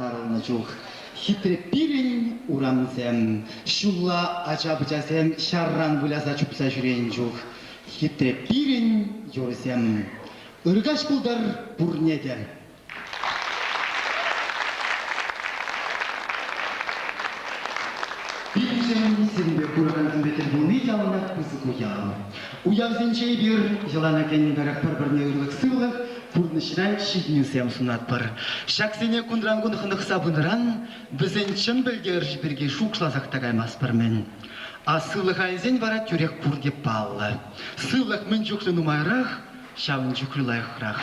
сарылны жух. Хитре пирень урамсем, шулла ачабычасем шарран буласа чупса жүрейін жух. Хитре пирень юрсем, ыргаш булдар бурнедер. Биржем сирбе курган бетер булмей жалына кызык уял. Уял сенчей бир жылана кенне гарак бір-біріне ырлык сылык, пурнышынан шиднюсем сунат бар. Шаксене кундрангун хынық сабыныран, бізен чын білгер жіберге шукшлазақ тагаймас бармен. А сылық айзен бара түрек пур деп баллы. Сылық мін жүклі нумайрақ, шауын жүклі лайықрақ.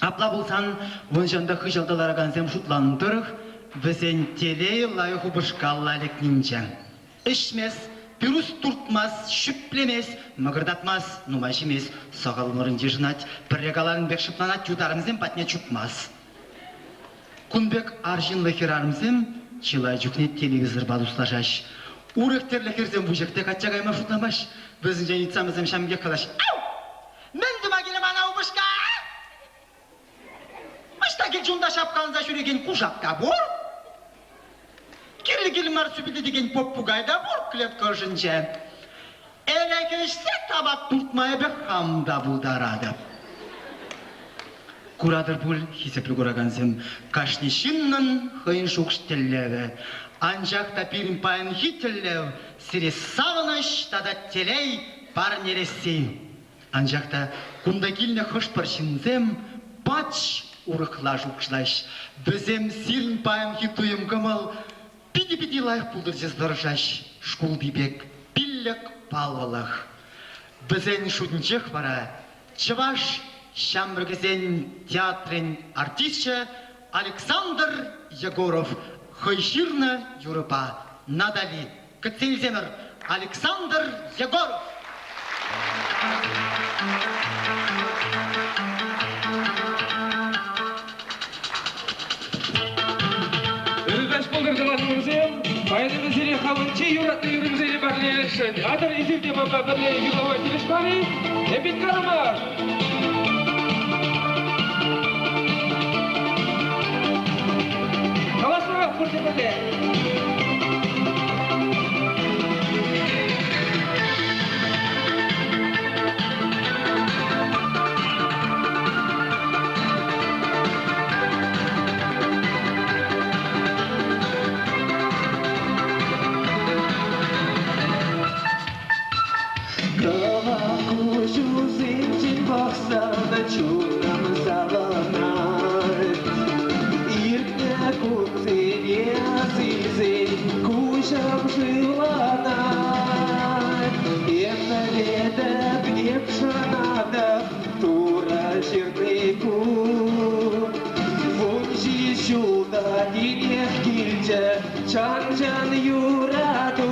Апла болсан, он жанда хыжалдаларагансем шутландырық, бізен телей лайықу бышқалла лекнинчен. Ішмес, пирус туртмас, шүплемес, мығырдатмас, нумаш емес, сағал мұрынде жынат, біррегаларын бек шыпланат, ютарымызен патне чупмас. Күнбек аржинлы херарымызен, чилай жүкне телевизор балуслажаш. Уректер лекерзен бұжекте қатчағайма шутламаш, біздің жәнетсамызен шамге қалаш. Ау! Мен дүма келем анау бұшқа! Мұшта кел жонда шапқаныза жүреген құшақта бұр? Керлі-келі мар сүбілді деген поппугайда бұр клетка жынче. Әрекешсе табат тұтмай бек хамда бұлдарады. Курадыр бұл хисеплі көрагансым, кашнешіннің хыйын шуқштеллеві. Анжақта пирін пайын хиттеллев, сірі савыныш тада телей бар нересей. Анжақта күнда келіне хыш паршынзем, бач урықла жуқшлаш. Бізем сирін пайын хиттуым кымыл, пиди-пиди лайық бұлдыр жездырышаш. Шкул бибек, пиллік палвалық. Бізен шудынчех бара, чываш шамбіргізен театрын артистче Александр Егоров. Хойширна Юрыпа, надали, Кацельземер, Александр Егоров. Ürüdaş bulgur kılatımızın, bayınımız ile kalınçı yuratlı yürümüz ile barlayalışın. Adır izirde baba birliğe yılava gelişmeli, hepin karıma. Portemole. Kavaku şu zincir baksana çuğram salanar. İrkne kutsi azizin kuşam жыланар. Емнеледіп, еп шанадып, тура жердейку. Вунжи шулда динек келчі, чан-чан юраду.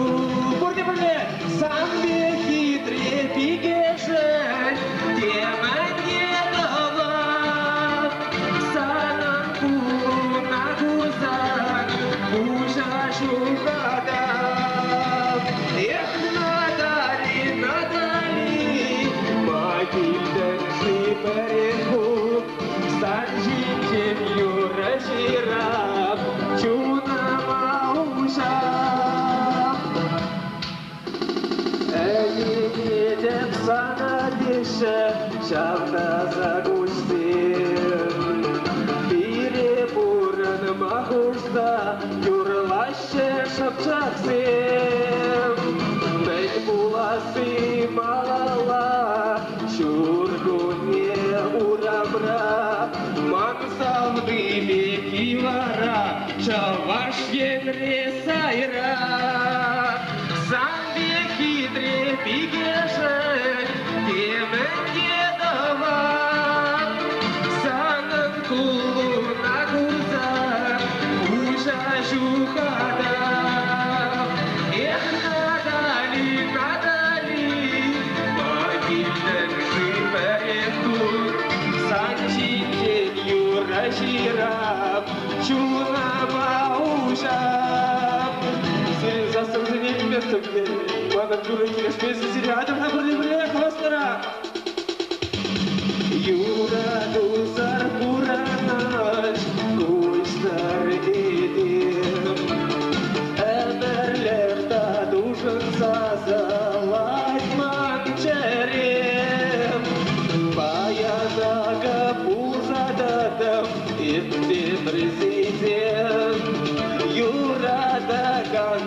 Көрде-бірле, самбе хитре пигешін, демәнге дылып, санан куна кузан, куша шухадап. Эх, Натали, Натали, могильден шипаренку, санжинчен юра жирап, чуна маушап. Едем сана деші, шавна загустен. Бире бұрын махушта, юрлаще шапчақсен. Мен буласы малала, шургуне урамра. Маңсалды бекилара, чаваш енре сайра. Самбе хитре пигешін, темінде дылап. Санын кулуна кузан, уша жухадап. Эх, Натали, Натали, могильден шипаренку, санчинчен юра жирап, чуна маушап. Сен застың место, маған жүрек келеспесін сені адамға бірде-бірде қыластыра. Юра дұзар бұранаш, көздер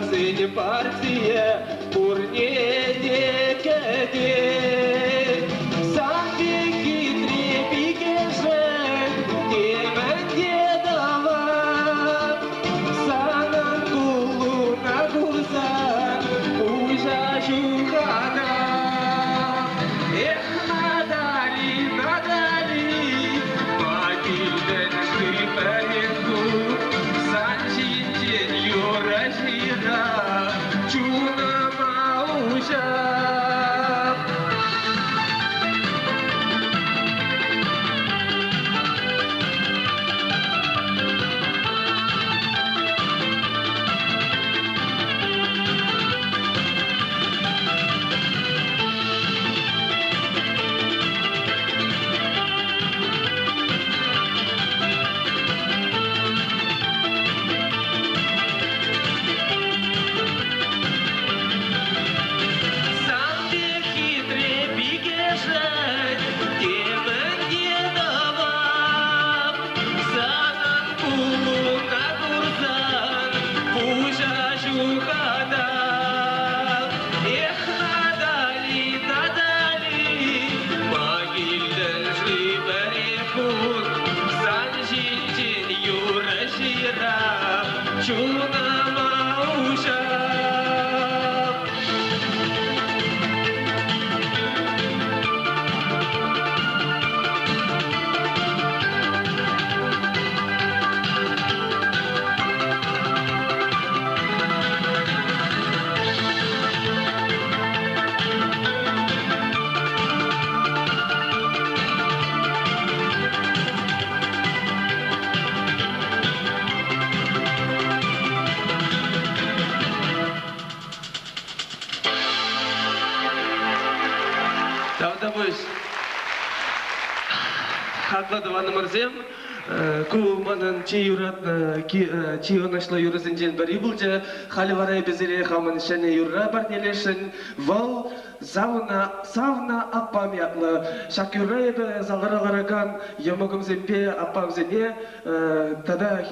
сыне партия, пурне кеде. Сам беги, трепике же, темен дедова. Санан кулу на гурзан, ужа жухана. Эх, надали, могильден шиперенду, санчинчен юражира, чуна маужа. Чуна маужа. Davdamış. Haklı Van Mırzem. Kumanın çi onaşla yürüsüncen bari bulca hali varay bizere hamın şene yürra partiyeleşin val savna appam yaklı şakürre be zalaralargan yamagım zempe appam zene tada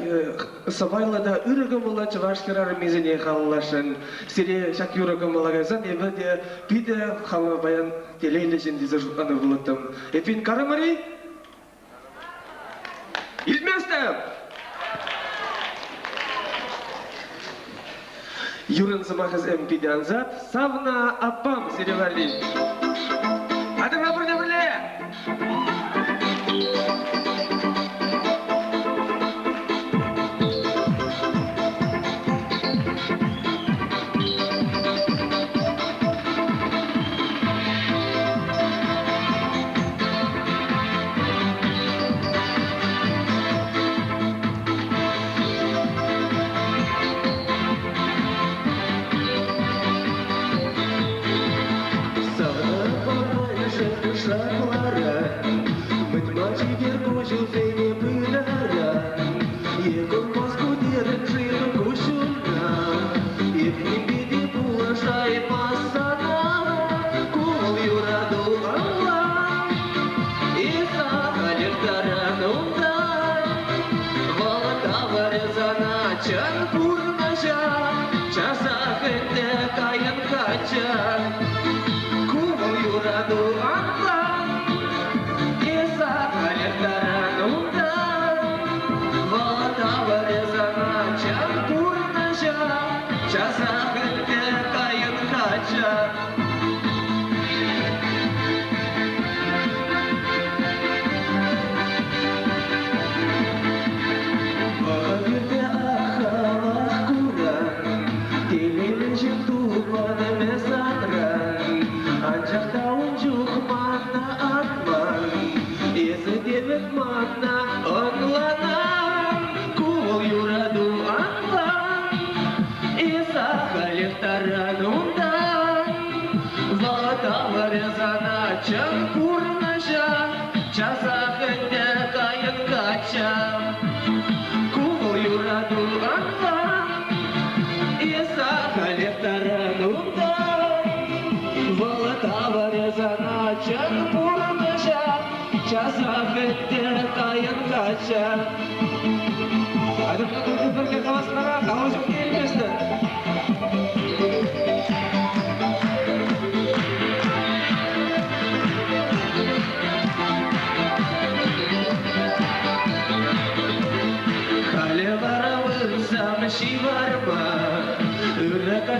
savayla da ürgüm ola çavaşkırar mezene hallaşın sire şakürgüm olagazan evde pide hava bayan teleyleşin dize anı bulutum efin karamari İlmezdim. Юрын замахыз MP'ден зат, савна аппам серевали. Адыма бірне-бірле! Ada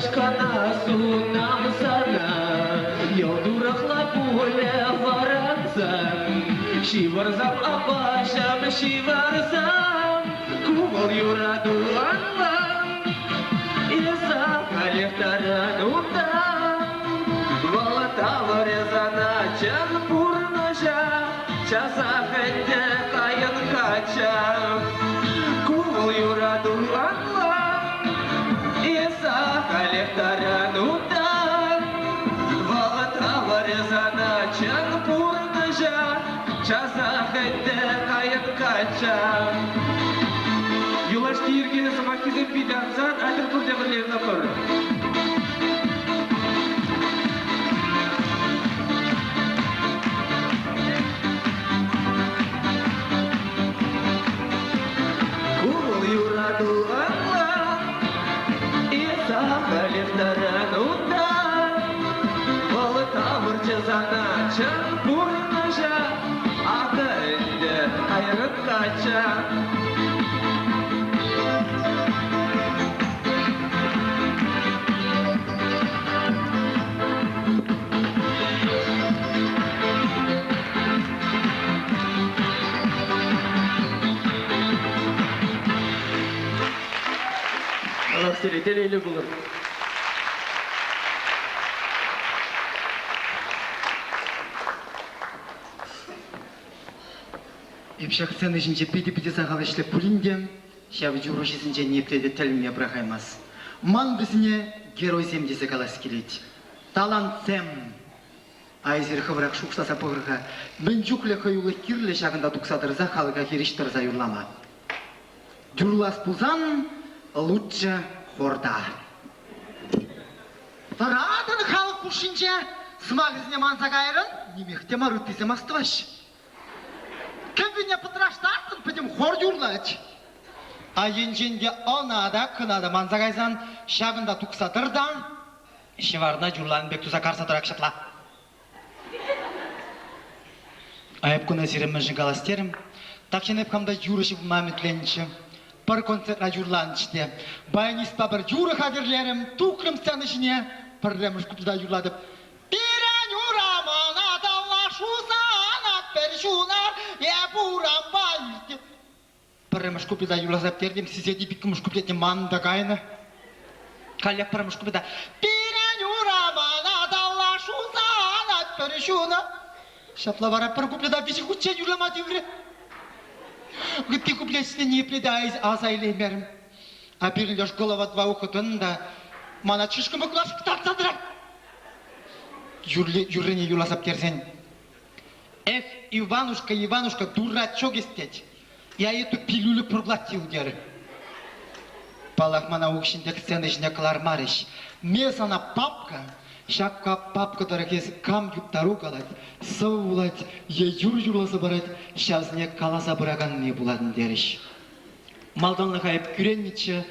Шашкана сунам sana Yoldurakla pule varansan Şivarzam apaşam şivarzam Kumul yuradu anlam İsa kaleftaran utam Valata varezana çan purnaşa Çasa hende kayan kaçam Kumul yuradu anlam İsa kaleftaran utam Valata varezana çan purnaşa Çasa hende kayan kaçam Юлашки Ергені Самакизем Бидамзан Адыр Күрде Бірлерін апыр. Кул юраду аңлам, Иса қалефтаран ұндан, Балы тамыр жазана чын бұрнажа, Аты үнді айрын қача. Телейлі бұлыр. Епшақ сән ішінше петі-петі сағалы ішлеп пулінде, шәві жүру жесінше нептеді тіліне бірағаймас. Ман бізіне герой сем десе қалас келеді. Талант сем. Айзер қывырақ шуқсаса пығырға, мен жүклі қойылы кирлі шағында тұқсадырза қалыға керіштірза юрлама. Жүрлас бұзан, лучше хорда. Тарадын халық бұшынче, смағызіне мансағайрын, немекте марыттесе мастываш. Кімбіне пытыраштартын, пөдім хор юрлач. Айынженде онада, кынада мансағайзан, шағында тұқсадырдан, шеварына жүрланын бек тұза қарса тұрақ шатла. Айып күн әсерімін жыңғаластерім, тақшын әпқамда жүрішіп мәмітленші. Бір концертна жүрланышты. Байниспа бір жүрі қадірлерім, тұқрым сән ішіне, пірреміш күтіда жүрладып. Бірән ұраман адалашу санат першуна, ебурам байылды. Пірреміш күтіда юрлазап тердім, сізе дебіккіміш күтетін манда қайны. Қалек пірреміш күтіда. Бірән ұраман адалашу санат першуна. Шапла бара пір күтіда біші күтчен жүрламады үйрі. Гытты куплетсіне не предайыз азайлаймерім. А бірілдеш голова два ухытында, мана чышкымы құлашып тартсадырам. Юррене юласап керсен. Иванушка, дурачок істет. Я эту пилюлю проглотил, дер. Палах мана ухшіндек сцены жіне қылар марыш. Месана папка, шапка папка дорогез кам юптару қалад, сауылад, юр-юрласы барад, шавзіне қаласа бұраған не буладын деріш. Малданлы қайып күреннічі,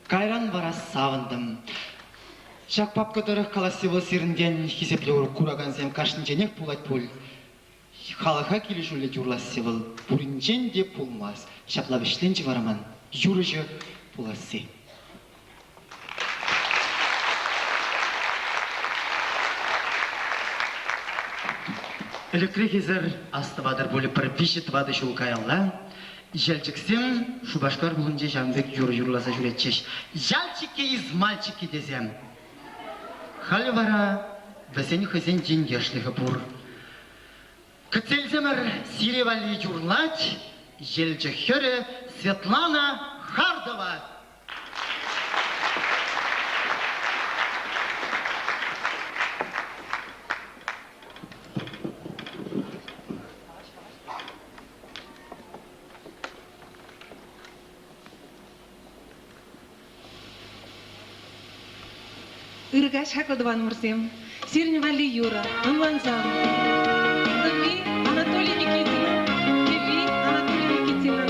кайран бара савындым. Шак папка дорог қаласывы сирінден хисепле ұры құраған сем кашынченек булад пул. Халыға келішулі юрласывыл, бұрынчен де пулмас. Шаплап ішленчі вараман, юрыжы пуласы. Электрикизер астывадыр болы бір бешет вады шулкаялла. Жальчиксем шубашкар бұлынже жанбек юрласа жүретчеш. Жальчики из мальчики дезем. Халі вара бәсен хызен денгешлігі бұр. Кыцелземір сиревали юрлать, жальчихері Светлана Хардова. Ыргаш Хакладован Мурзем, Сирневали Юра, Анванзам, Лви Анатолий Никитин, Лви Анатолий Никитина.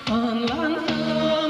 Anlansam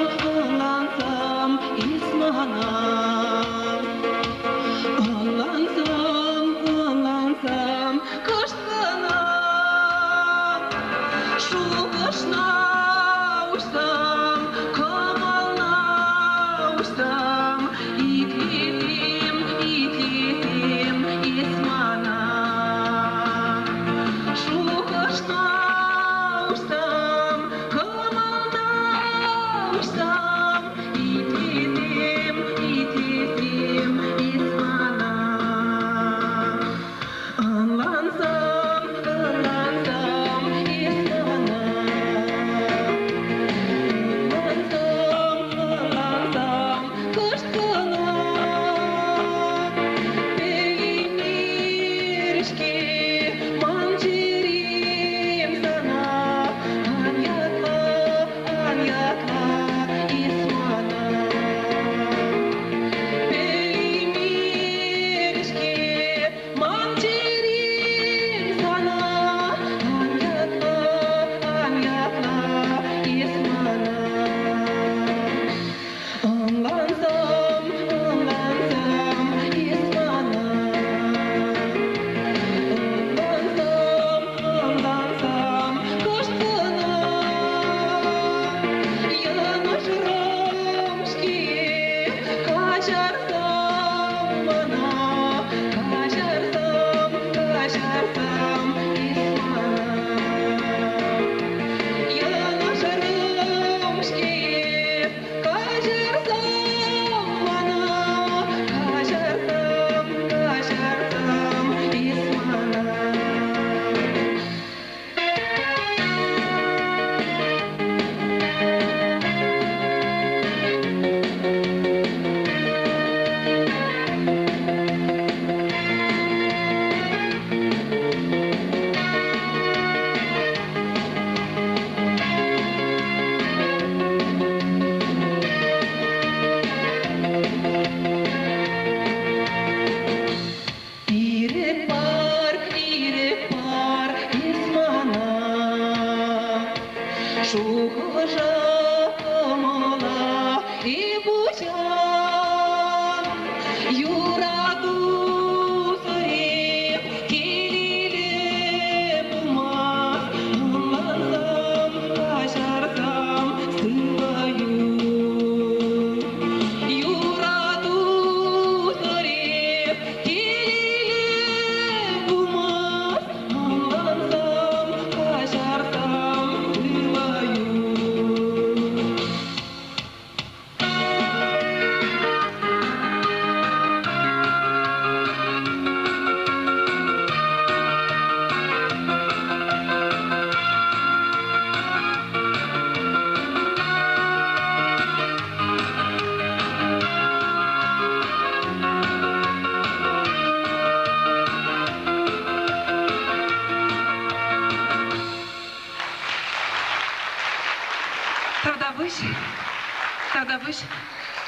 Тогда вы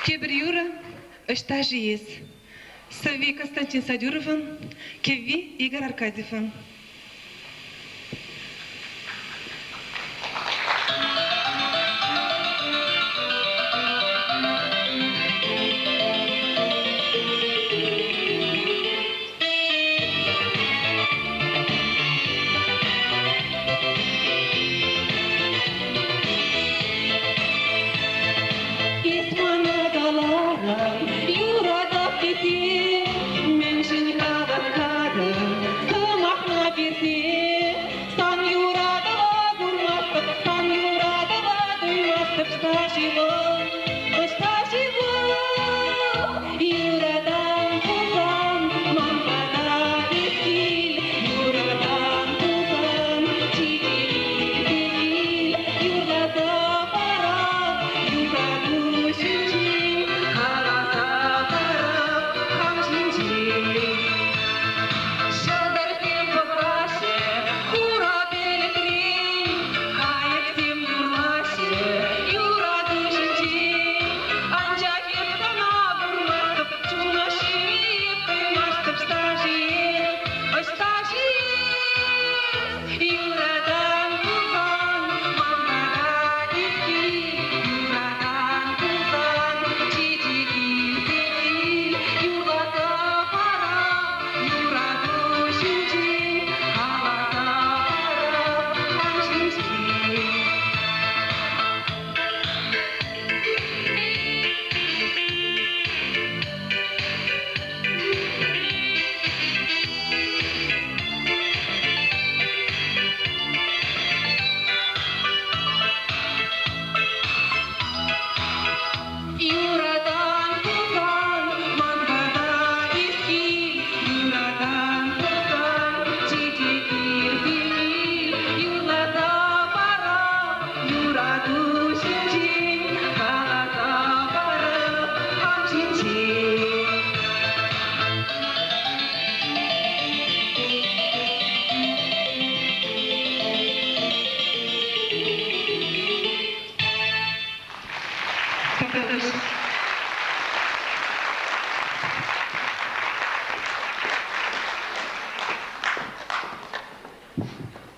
Кебер Юра, Эштажи есть. Сави Константин Садюровым, Кеви Игорь Аркадьевым.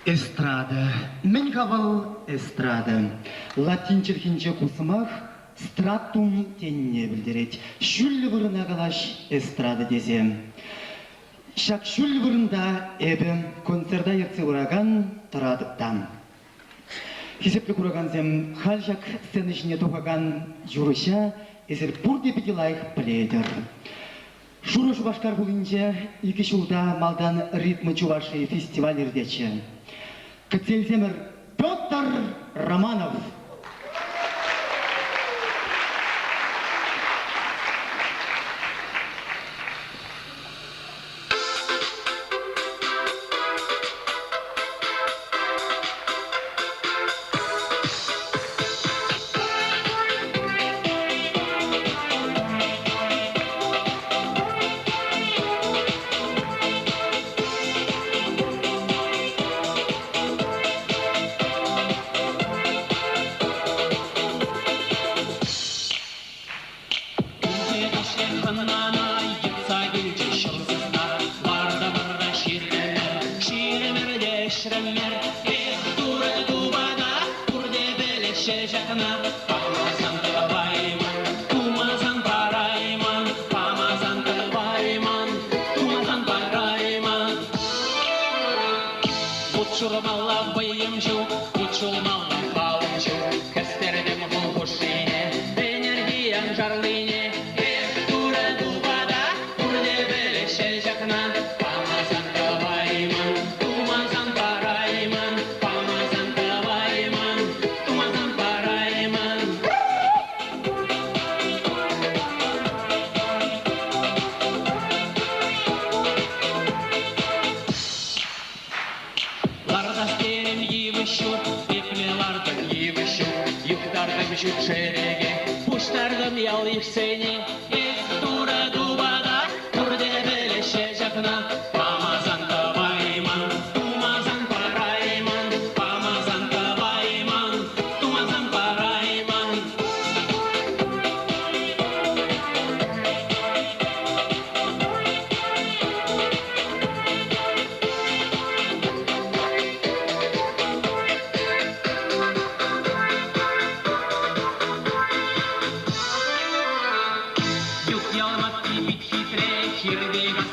Эстрада. Мен кабыл эстрада. Латинчерхинче кусымах стратум тенне білдерет. Шүлі бұрына қалаш эстрада десем. Шак шүлі бұрында әбім концерда ерце ұраган тұрадыптан. Хесеплі құраган зем халжак сцены ішіне тоқаған жүріша эсер бұрде бігілайық біледір. Шуруш башкар булынча екі жылда малдан ритмы чуваши фестиваль ердечі. Кацельземер Петр Романов.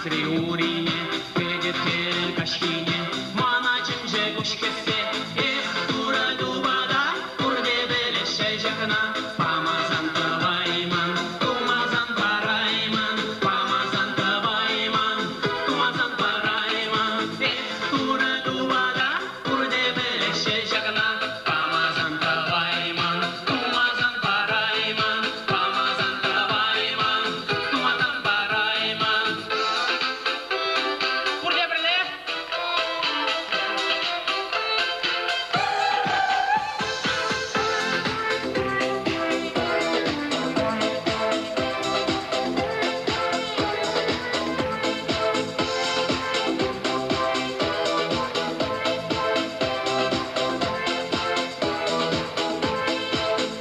Риурине, Педетель Кашкине, Маначинже Кушкесе, Эх, дура дубада, Курде Белеше Жакна, Памазан Тавайман, Тумазан Парайман, Памазан Тавайман, Тумазан Парайман, Эх, дура дубада, Курде Белеше Жакна, Памазан Тавайман, Тумазан Парайман, Памазан Тавайман, Тумазан Парайман. Курде Беле?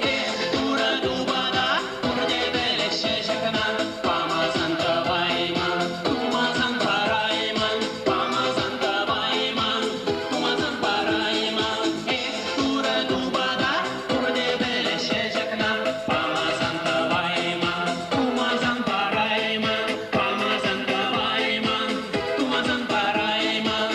Эх, дура дубада, курде белеше жакна, Памазан Тавайман, Тумазан Парайман, Памазан Тавайман, Тумазан Парайман. Эх, дура дубада, курде белеше жакна, Памазан Тавайман, Тумазан Парайман, Памазан Тавайман, Тумазан Парайман.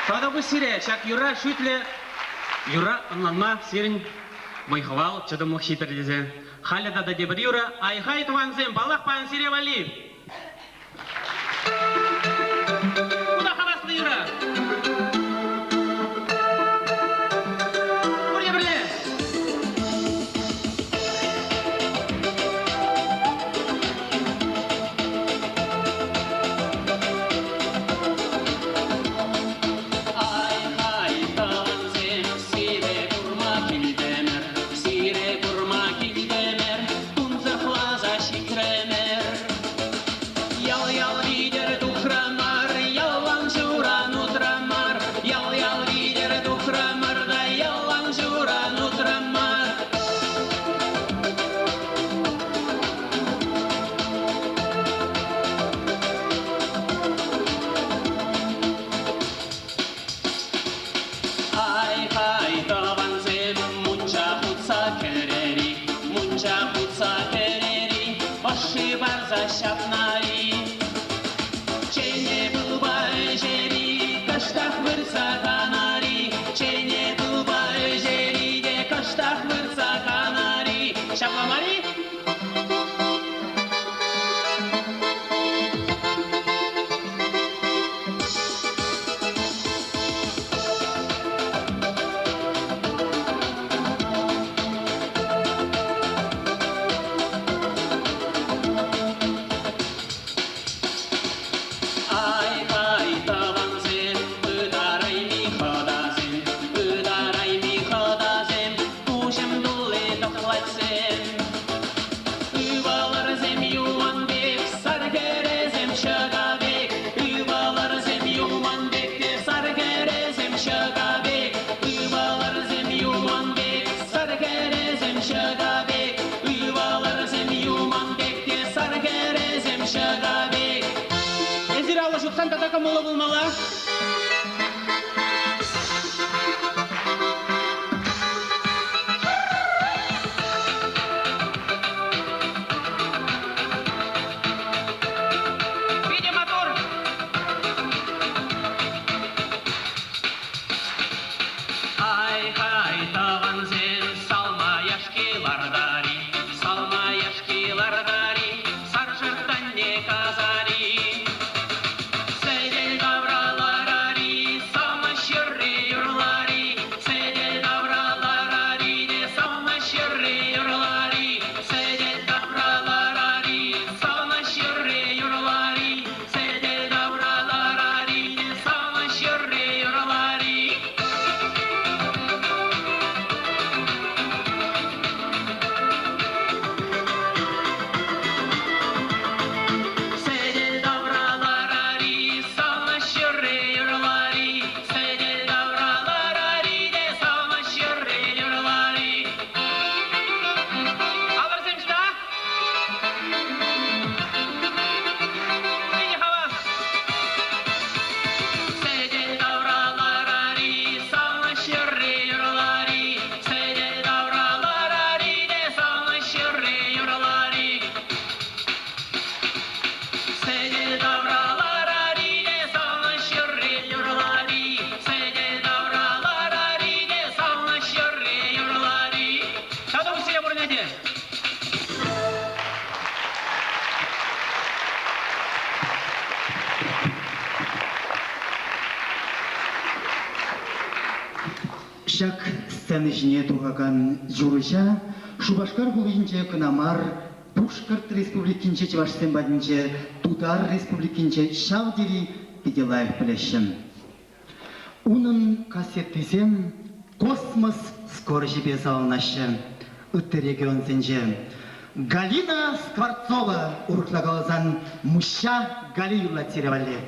Тогда bu sire, şak yura şütle, yura anlanma sirin bayhval çadımlık şitir dize. Halada da debir yura, ayhay tuvansın, balak pan sire vali. Bu da havaslı yura. Buraya birle. Ayhay tuvansın, sire kurma kildemer, sire kurma kildemer, unzır hlaza şikremer. Шак сценежне тугаган журыша, Шубашкар булынче кынамар, Пушкарт республикинче Чевашсен бадинче, Тутар республикинче Шавдири Педелаев пілешім. Унын кассеттесем космос скоро жебе салынашы. Үтті регионсенже. Галина Скворцова урықлагалазан Муща Гали юрлатиревали.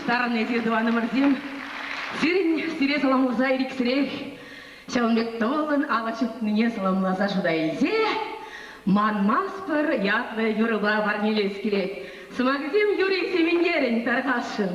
Старный Зирдуана Марзин, сире саламлаза ирик сирех, шалмек толын алашып мне саламлаза жудайлзе, ман маспыр ятлы юрыба варнелес керек. Смагзим Юрий Семенгерин таргашын.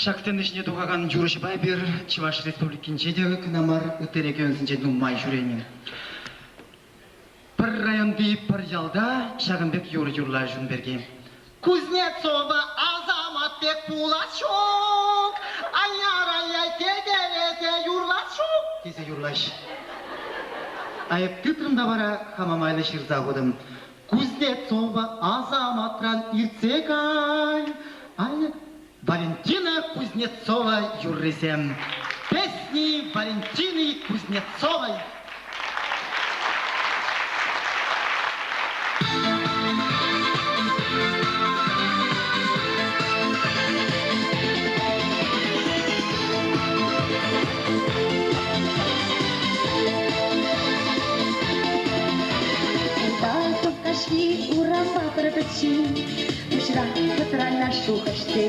Шактенишне тухаган Юрышбай бир Чуваш Республикинчеде кынамар үтерекөнсінче нуммай жүренин. Пір районды пір ялда Шағынбек Юры юрлар жүн берген. Кузнецова Азаматбек Пулашок, Аяр-аяй тегерете юрлашок. Десе юрлаш. Айып тытрымда бара хамамайлы шырза будым. Кузнецова Азаматран ирцегай. Валентина Кузнецова юрресем. Песни Валентины Кузнецовой. Шли урamba продачи, Ушра патральна шухаште.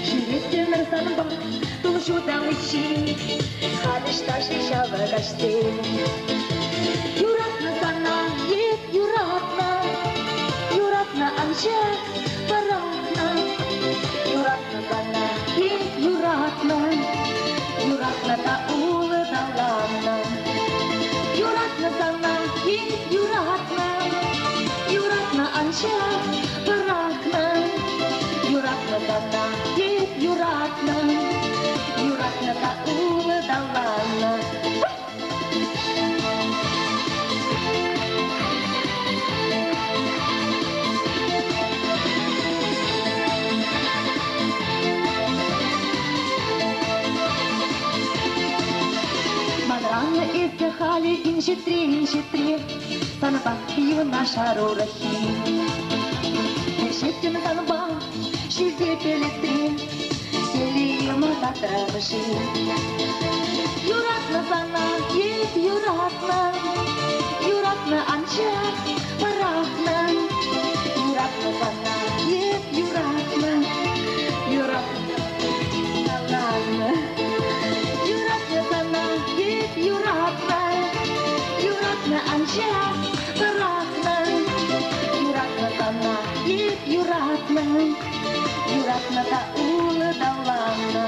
Ширите мерсанба, тушу далечи, Халишта шишава гаште. Юратна sana, ет юратна анча, паратна. Юратна sana, ет юратна та улы далана. Юратна sana, ет Юратна анча, паратна. Юратна sana, ет юратна та улы далана. Мадрана издыхали инжитри, Санба юна шарурахи. Решите на санба, шизе пелестри, Сели ема татрамыши. Юратна sana, ет юратна анча, парахна. Юратна sana, ет юратна далана. Юратна sana, ет юратна анча, парахна. Юратна sana, ет юратна та улы далана.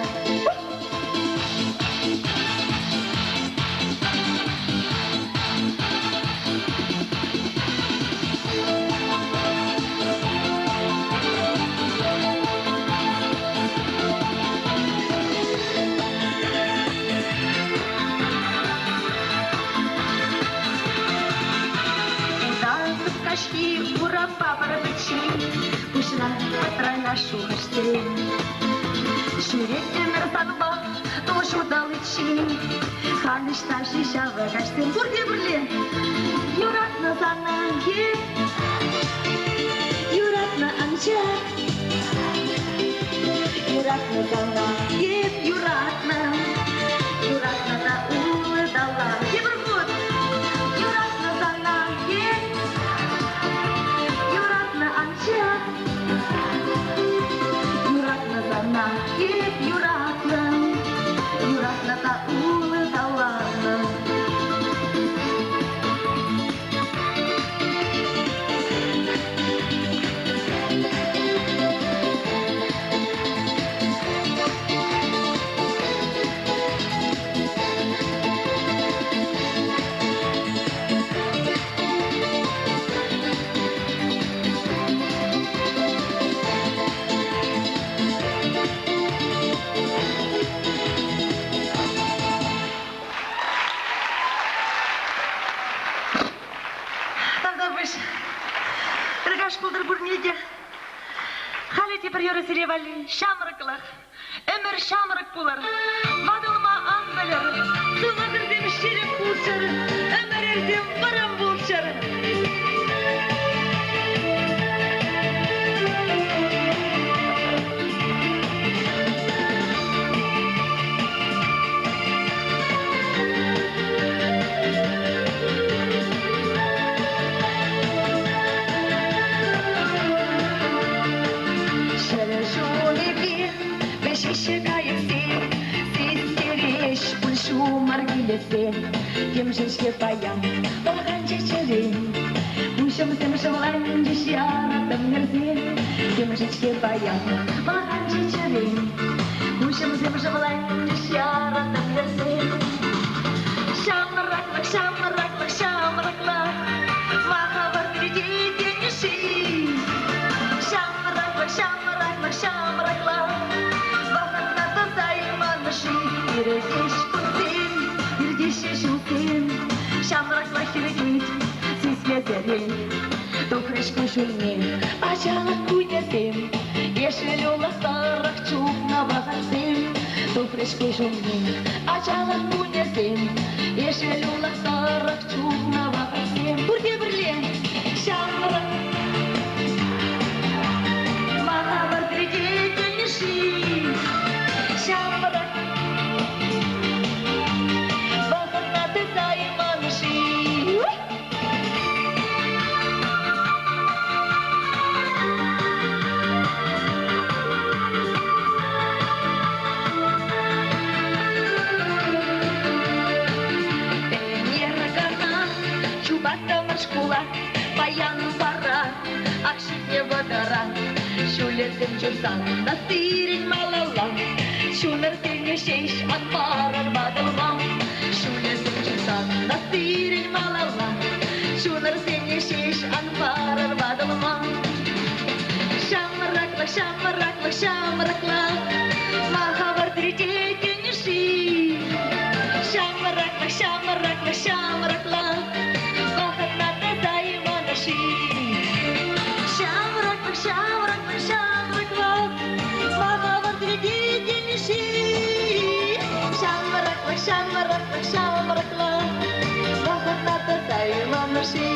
Кашки урапа барабычи, Ушра патральна шухаште. Шурете мерсанба, тушу далычи, Халишта шишава гаште. Бурде бурле, юратна sana, ет юратна анча. Юратна sana, ет юратна та улы далана. Ебргут, юратна sana, ет Юратна анча, юратна sana, ет юратна та улы далана. Сері сіревалі шамырықлық, өмір шамырық болар. Вадылма аңғалар, суға кірден шерек болшар, өмір ерден бұрым болшар. Тем же паям, балганче черен, Пушам тем шамланче шаратам мерзен, Тем же паям, балганче черен, Пушам тем шамланче шаратам мерзен. Шамраклак, шамраклак, шамраклак, Махабар перейдите ниши. Шамраклак, шамраклак, шамраклак, Бахатната займаныши, Ирезеш кутин. Шамраклах хирекит, сисветерен, Тухрышку шульмен, Ажалак куйнесем, Ешелюлах тарах чук на вахансем, Тухрышку шульмен, Ажалак куйнесем, Ешелюлах тарах чук на вахансем. Бурде бірлен, Шамрак, Махабар тридетельніші, Шамрак, Баян пара, акшитне водара, Шулетем журсан, настырин малала, Шумертене шеш, анпарар бадалма, Шулетем журсан, настырин малала, Шумертене шеш, анпарар бадалма. Шамраклак, шамраклак, шамраклак, Махабар тридетельніші. Шамраклак, шамраклак, шамраклак, Шамраклак, шамраклак, шамраклак, Махабар тридетельніші. Шамраклак, шамраклак, шамраклак, Махабар займаныші.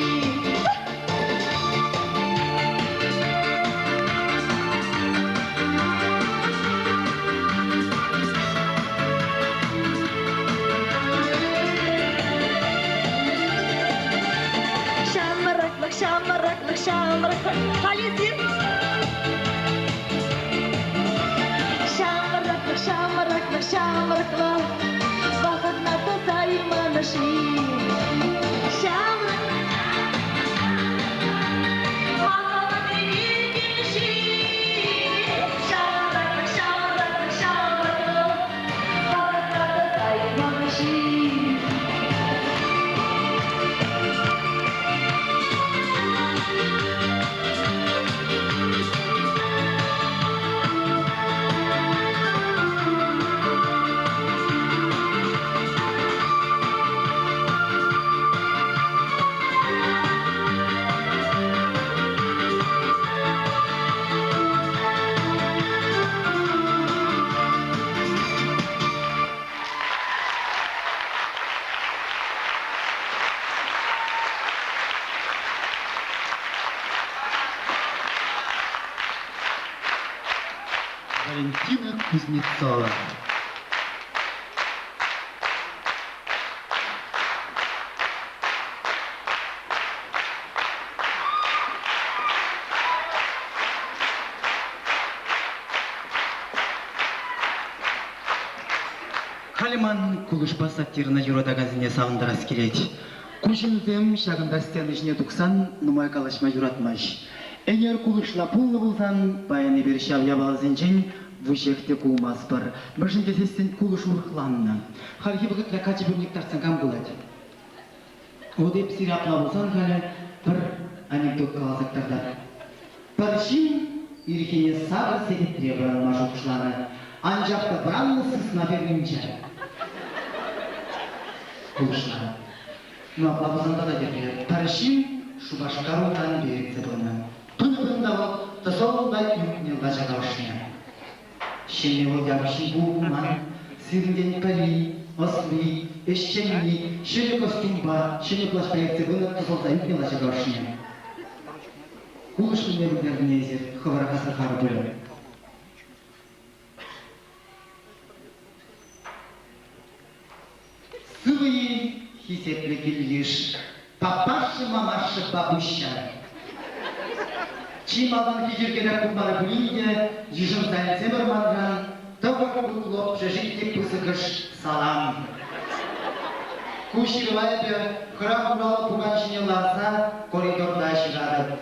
Шамраклак, шамраклак, халезин. Шамраклак, шамраклак, шамраклак, Бахатната займаныши. Шамрак, Махабар тридетельніші. Шамраклак, шамраклак, шамраклак, Бахатната займаныши. Валентина Кузнецова. Халиман кулышпа саттирына юрадагазине сағындырас келет. Кушинзем шағында стен ішіне тұқсан, нумай калашма юратмаш. Эгер кулышла пулны булсан, баяны бер шав ябалзынчен, вышекте кулмас бар. Башынде сестен кулыш урықланны. Хархи бұғытла качы бірнектар саңған болады. Одеп сирапла болсан халі бір анекдот қаласақтарда. Паршин ирхене сағы себептіре бұралма жоқшыланы. Анжақты бұранны сысына бергенче. Кулышланы. Но аплабызанда да дерге. Паршин шубашқарудан берексе бұны. сыбырында тасолдай үмітіне жадашыне. Шене олдар шибуғынан, сирінген пәли, осли, эшченни, шене костюмба, шене плащ-проекция бұны тасолдай үмітіне жадашыне. Кулышын мерудеріне езер, хывара қасырқары бөлім. Сывые хисепле келгеш, папашы-мамашы бабыща. Чималдан кежергедер кумбары бүлінде, жижым зайнце бір мандран, тауқы бұлып жажитек пысықыш салам. Куширвай бі, қырақ ұралы бұған жіне ларса, коридорда шығады.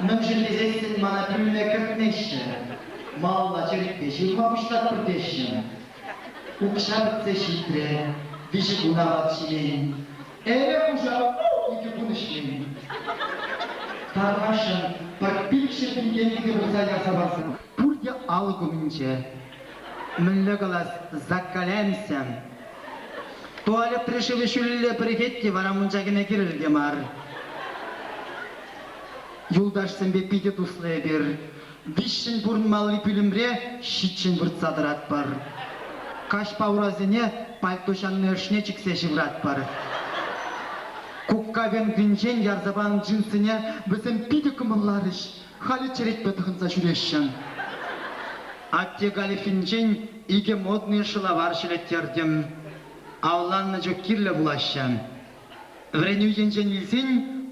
Мүмжілдезесін мана бүліне кіртмеші, малла жерікпе жылға бұштат бірдеші. Укша бітсе шитре, виші гунават шилейін, әрі ұжа үйкі бұнышылейін. Тарғашын, паркпилікші бінгендігі бұза ясабасы. Бұрде алғымынче, мүлі қалас заккалемсем. Туалет решили шүлілі біргетте варамынчагіне керілге мар. Юлдашсын бе пиде туслы бер. Бишшін бұрын малы пүлімре, шитшін бұрт садырат бар. Кашпа уразыне пальтошанны ішіне чіксе жыврат бар. Куккавен гінжен ярзабан джинсыне бізім пиде кымылларыш, халі черет бітіғынса жүрешшін. Атте галифинжен иге модный шылавар шілеттердім. Ауланны жоқ кирлі бұлашшын. Вреню енжен илсен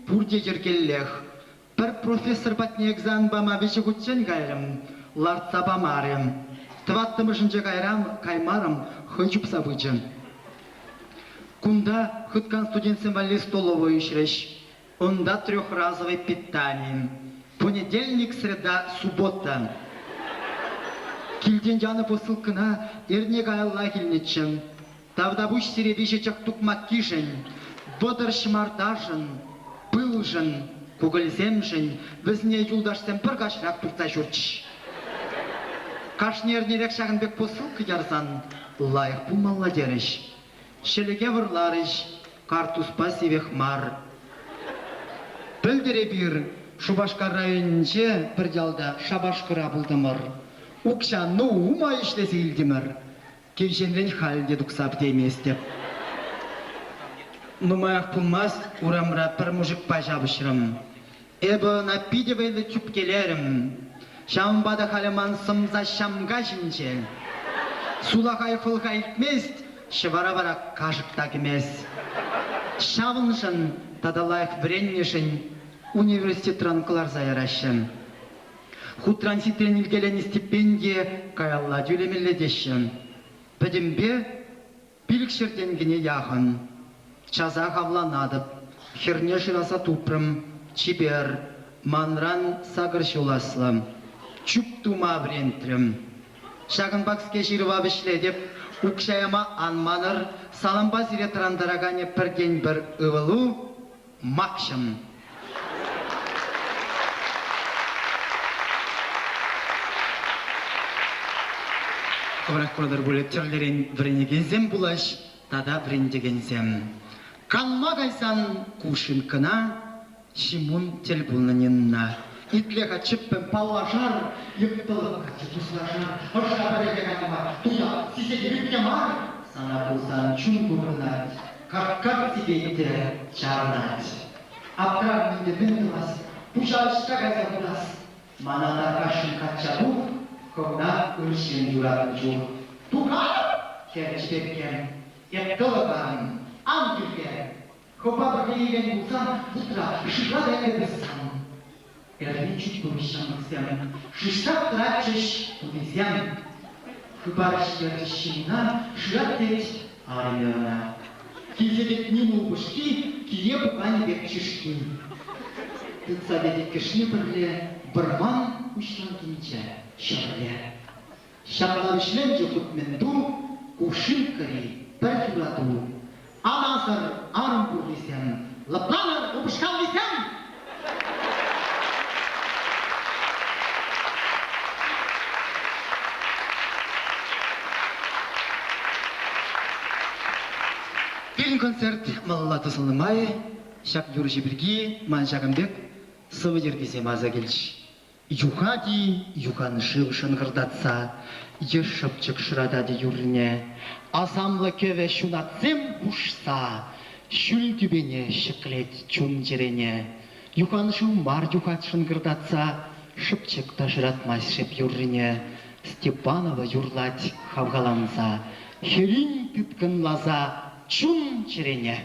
бұрде жеркеллех. Бір профессор батне экзан бама беші күтчен гайрым, лартса бамарым. Тваттымышынче каймарым, хынчуп сабычын. Кунда хыткан студентсен вали столовую ишреш. Онда трехразовое питание. Понедельник, среда, суббота. Килден жаны посылкына эрне гайалла келнетчен. Тавда буш серебеше чактук маккишен. Бодыр шмардашын, пылжын, кугылземжын, бізне юлдашсен бір қашырақ тұрта жүрчі. Кашнернерек шағынбек посылкы ярзан, лайық бұмалла деріш. Шелеге вұрларыш, картуспа севек мар. Білдіре бір, Шубашкар районынче бір жалда шабашқыра бұлдымыр. Укшанны ума ішлесе илдімір. Кевшенрен халде дұқсап дейместеп. Нумаяқ пұлмас, урамра бір мұжық пажабышырым. Эбі напидевайлы түпкелерім. Шамбада халеман сымза шамға жінче. Сулақай фылға итмест, шывара-бара қашықта кемес. Шавыншын, тадалайық вреннешін, университет ранқылар зайырашын. Хутран ситрен илгелені стипендия каялла дюлемелі дешін. Бәдімбе білікшерден гіне яғын. Чаза қавланадып, херне жыраса тупрым, чибер, манран сағыр жоласлым. Чүп тума врентрім. Шағын бақске жирыва бішледеп, ұқшаяма анманыр, саламба зире тұрандарағане бірген бір ұвылу, мақшым. Құрақ қодар бөлі түрлерін вренегензем бұлаш, тада врендегензем. Канма қайсан кушын кына, шимун тел бұлнынынна. Итлеға чіппен паллашар, ектылық тұслашар, ұшқабареге қанма, туя, сисеге бітке мар. Сана болсан чүн көрінат, қаққақ тибетті чарнат. Аптырар мінді мінділас, бұшалышқа қайса бұлас. Манада қашын қатша бұқ, когда үршен жүратын жоқ. Туқар, керчбеккен, ектылықан, ангелген. Хопа біргейген болсан, бұтра, шықлады әкебессан. Эрвин чуть повещам максям, шистак трачеш увезям. Хыпарыш ертищина, шыратеть армияна. Кизелет нему бушки, кие букани бек чешки. Тыца бедет кешни бірле, бұрман ұштан кенче, шарле. Шарлавышлен жокут менду, кушын кыри, бір турату. Анасыр арым бүрлесем, лапаныр ұпышқан лесем. Фильм концерт малла тысылнымай, шак юржи бірге, ман шағымбек, сывыдергесе маза келчі. Юхади, юхан шыл шынгырдатса, ешіпчік шырадады юріне. Асамлы көве шунатсем пушса, шүл түбене шықлет чун жерене. Юхан шу мар юхат шынгырдатса, шыпчық ташыратмас шеп юріне. Степанова юрлать хавгаланса, херин тыткын лаза чун черене.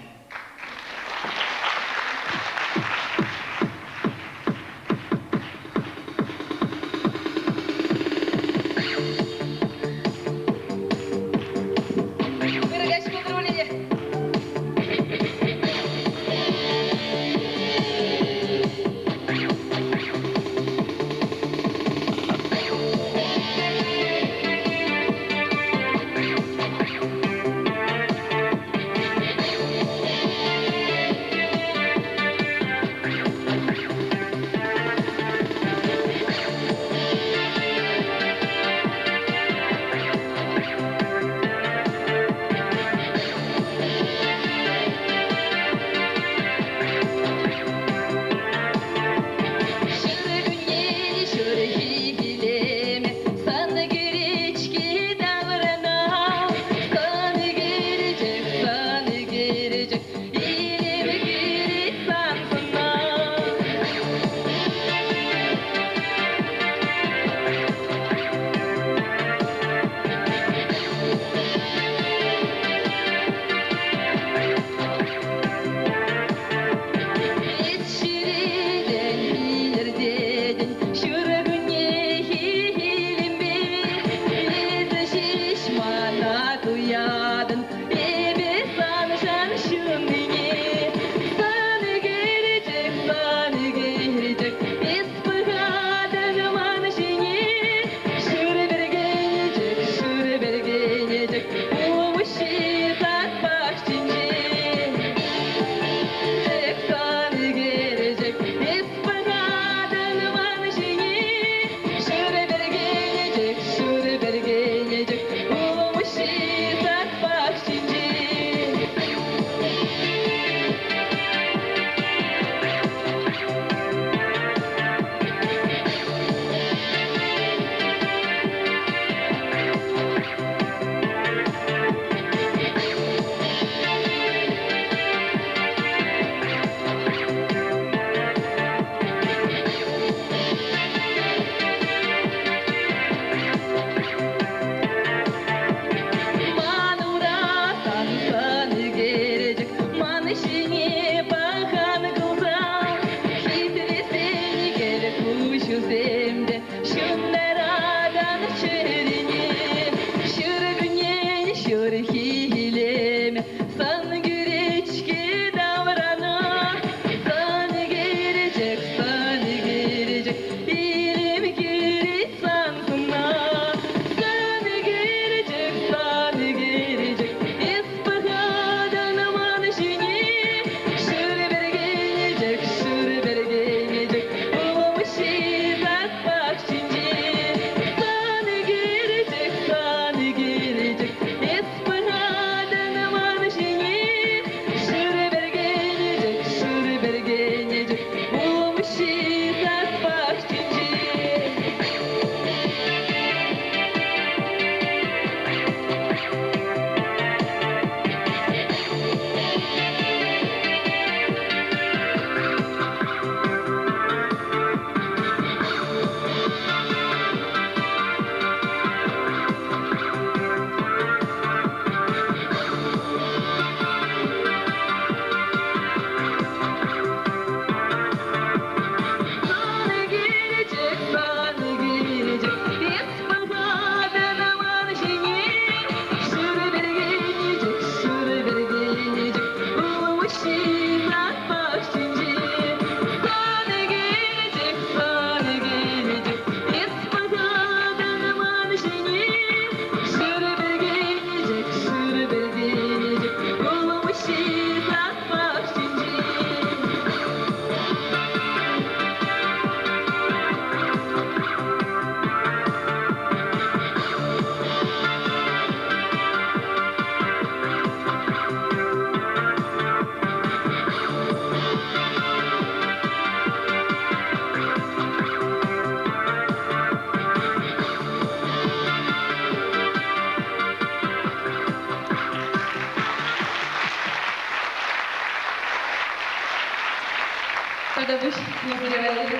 Adamış, Yürüyelim.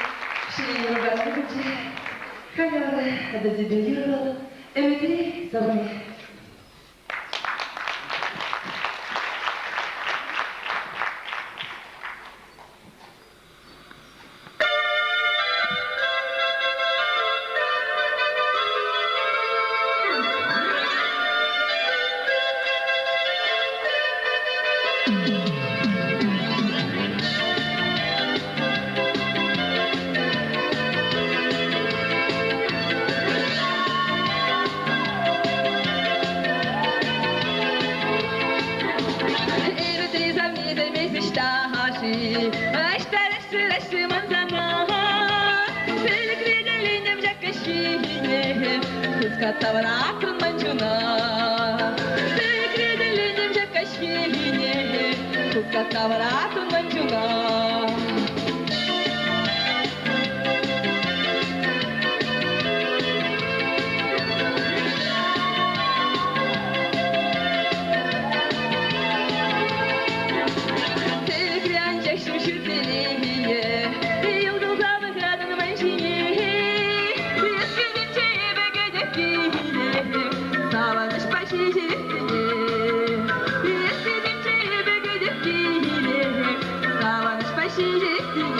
Şimdi başlayınca. Hayal, hadi yürüyelim. Emetli, sabır. Катавракын манчуна, секределенем жакашвине, катавракын манчуна. Секрян жакшым шүтелемие, йылдызабы градын манчине. Savaş başı ciddiye, istediğim çeybe gidip giyine. Savaş başı ciddiye.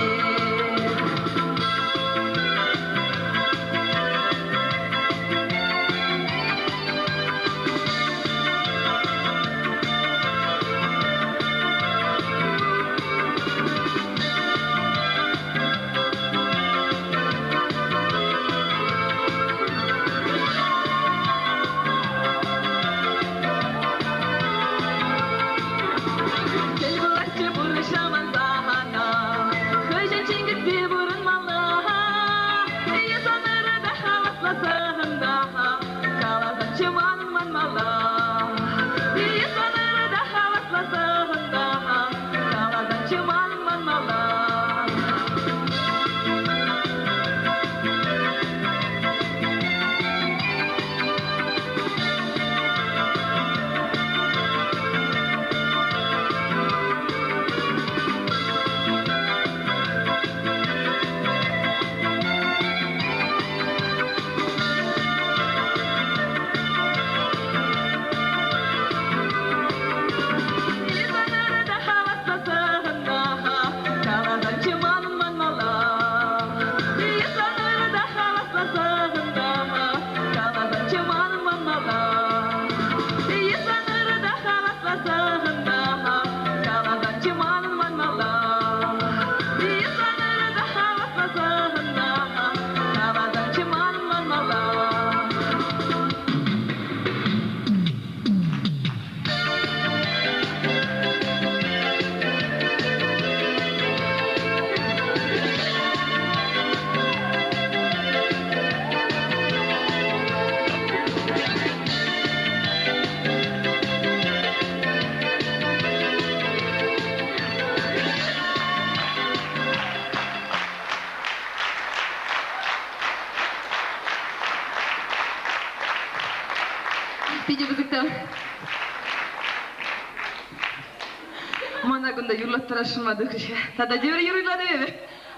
Managunda yurlattırışmadık. Tada devir yuruladı evi.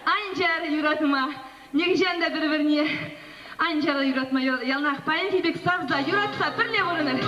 Ancar yuratma. Негженде bir-birine. Ancara yuratma. Yalnaq payın tibik savza yuratsa birle vurunur.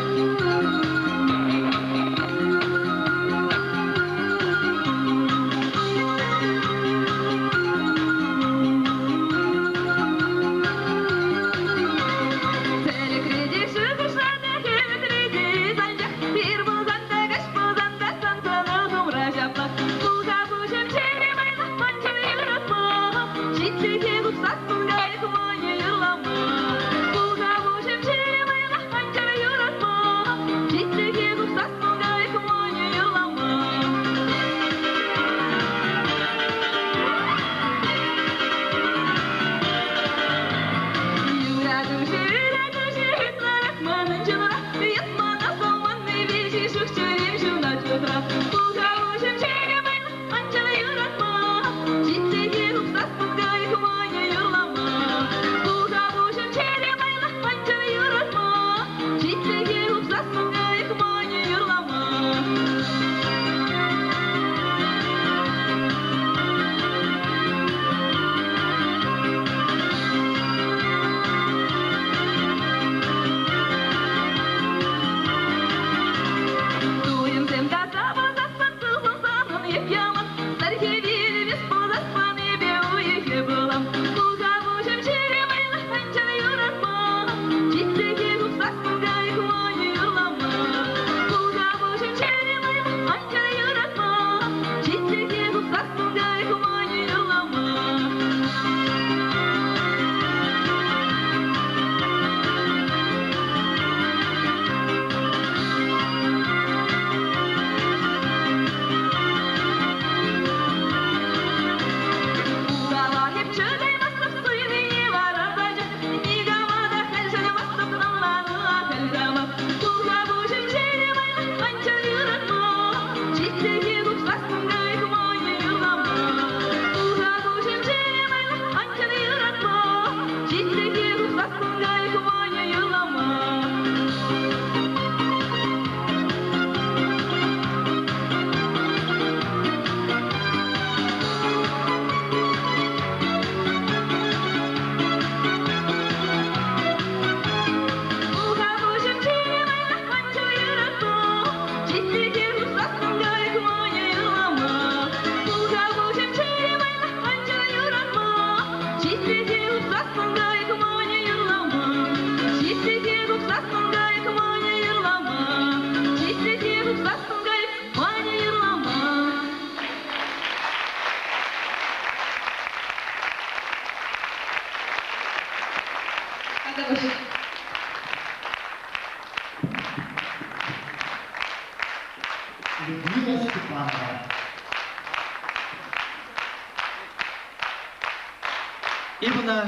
Ленина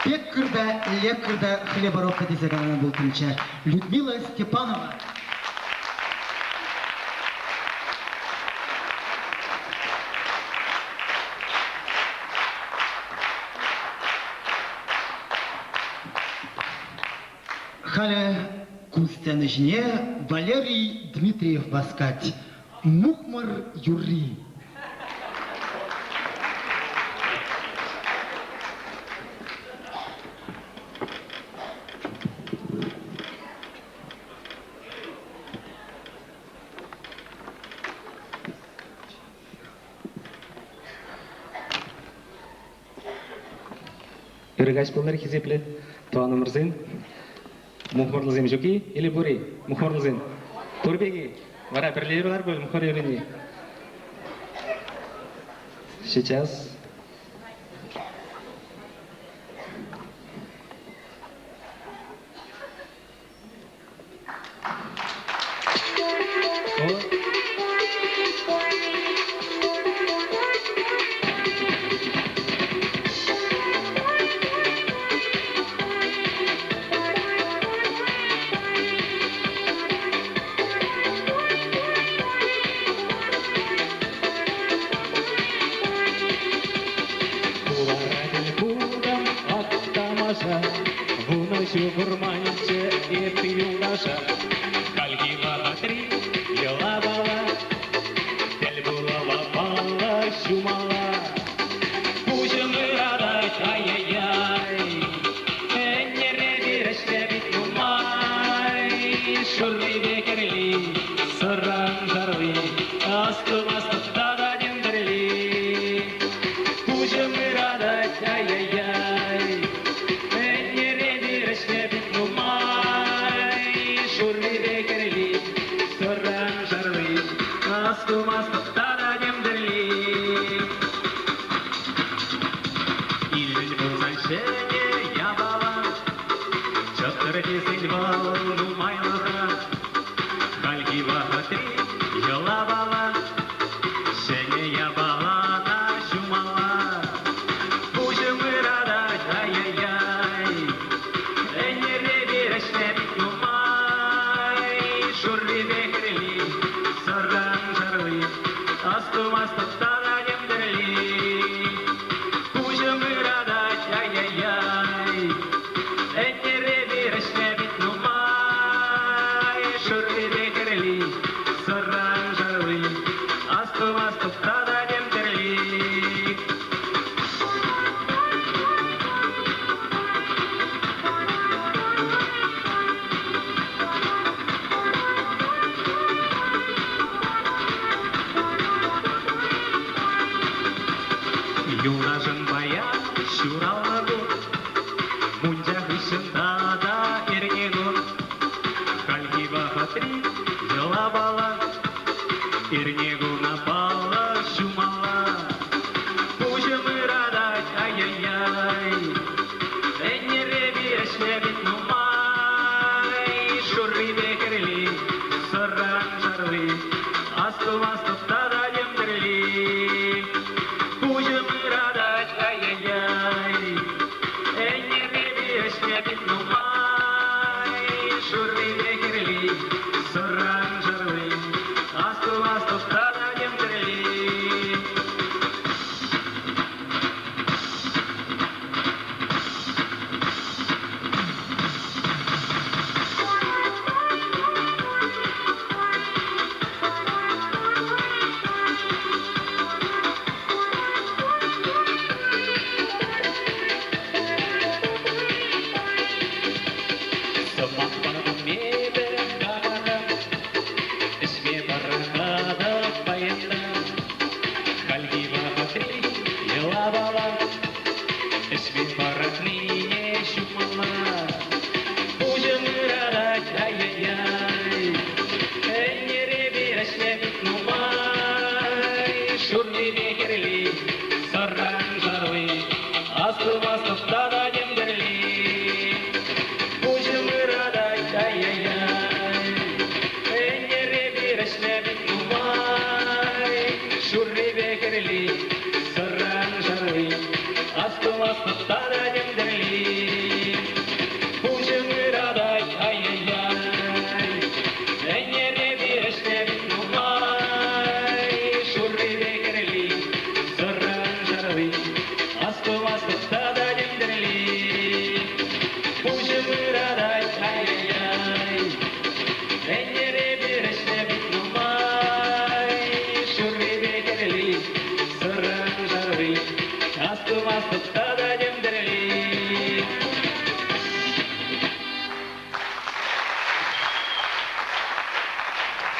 Пеккерда, Леккерда, хлеборобка дезегана был тынча. Людмила Степанова. Халя Кустяныжне Валерий Дмитриев Баскать. Мухмар Юрий. Иргаш болар хизепле туанымырзын мухорлызым жоки или бури мухорлызын турбеги вара бирлери бар бөл мухор юрини сейчас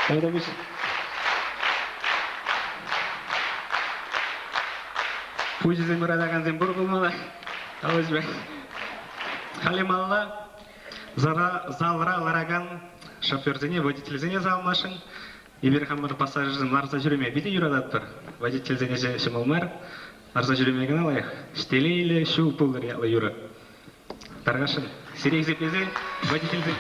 Это будет. Пусть замирадаган зембур булмала. Алызбек. Халималла залра лараган шоферзине водительзине залмашын. Иберхамбар пассажирзин нарза жүреме биде юрадаттыр. Водительзине же шымылмар. Нарза жүремеген алайық. Штелейлі шу пулдыр ялы юра. Таргашын. Сирек зепезе водительзин.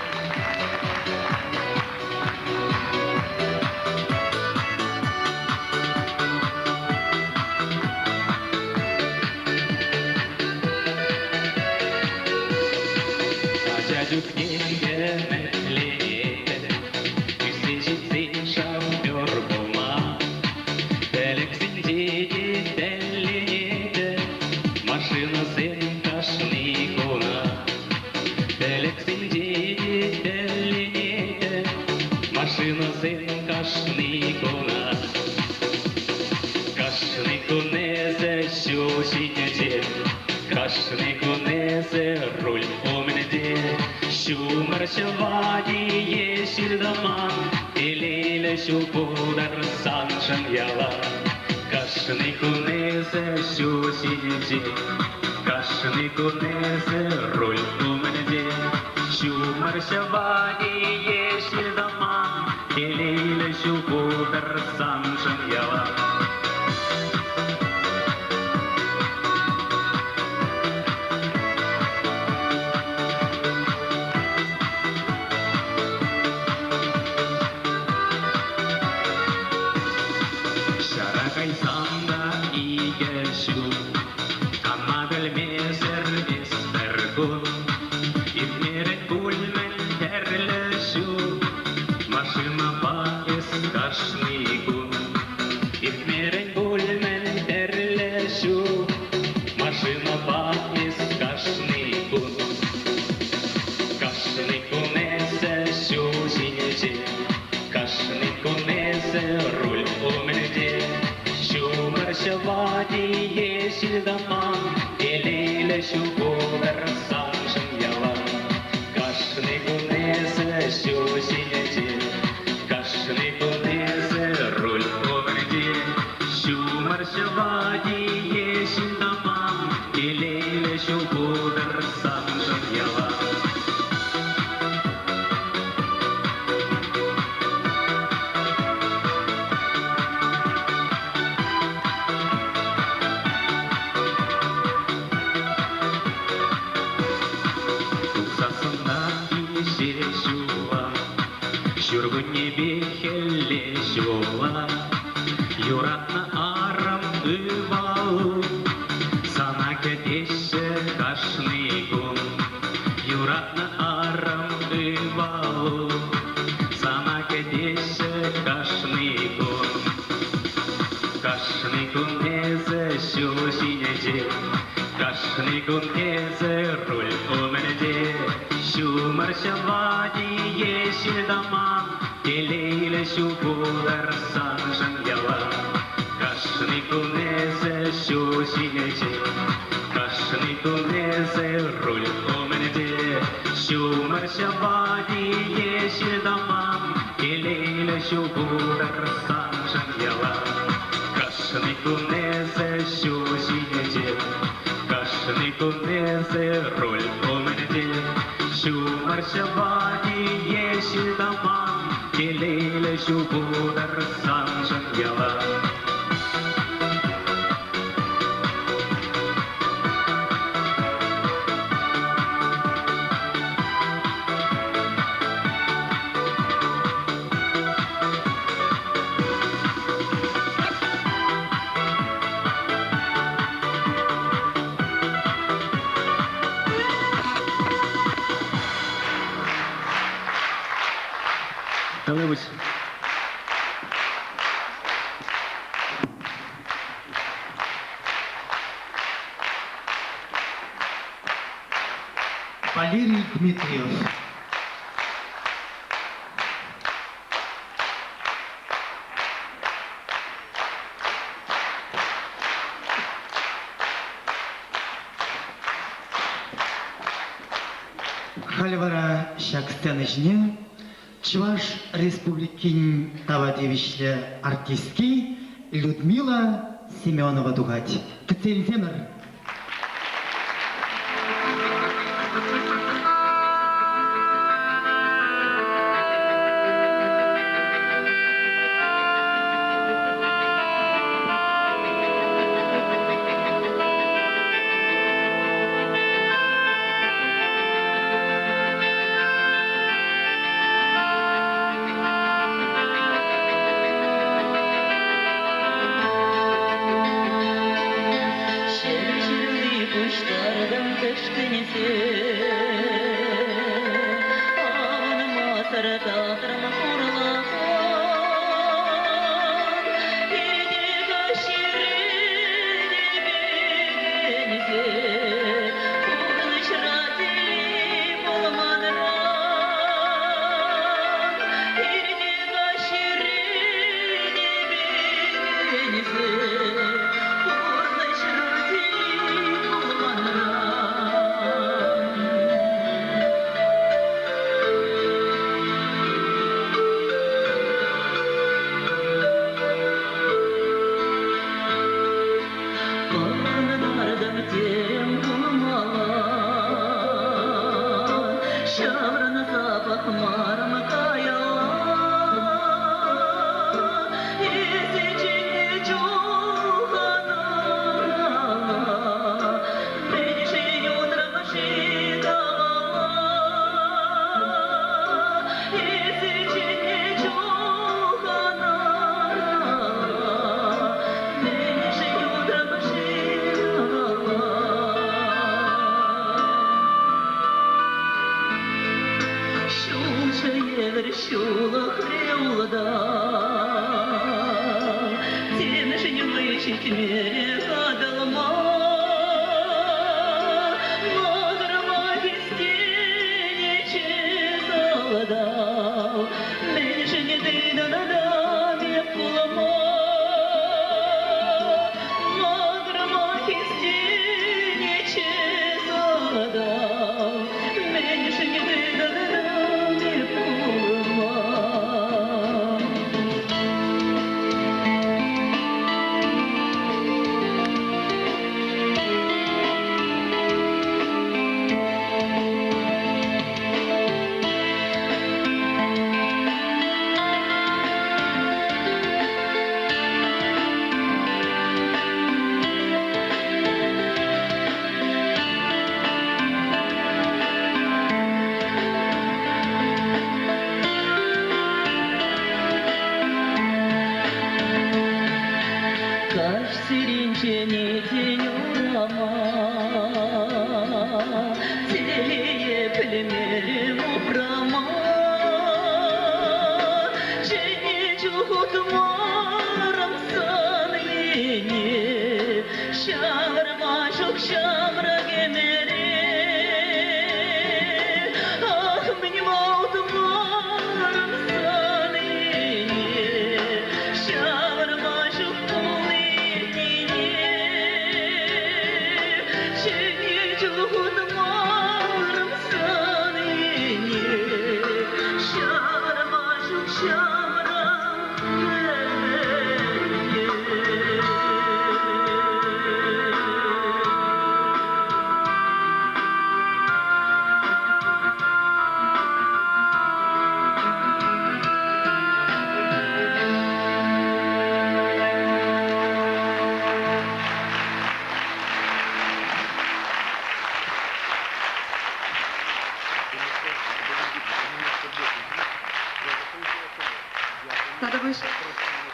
Валерий Дмитриев. Халивара шак сцена жне, Чуваш Республикин Тавадевичле артистки Людмила Семенова дугать. Кцельземер.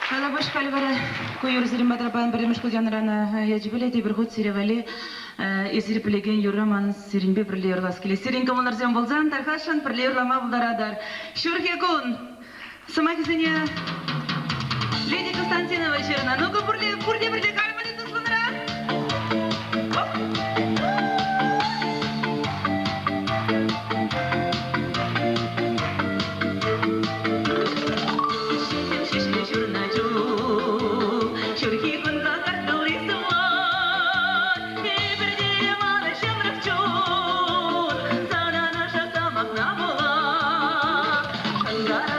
Талабыш кальвара койор зирим батрапан беремеш кулjanrana яжбеле де бир гот сиревали эсириплеген юраман сиринбе бирлер ласкеле сирин комонарзен болзан тархашан бирлер лама булдарадар шурхекун самакисене Леди Константинова Черна ну-ка бурле кальмали тускунра Ангара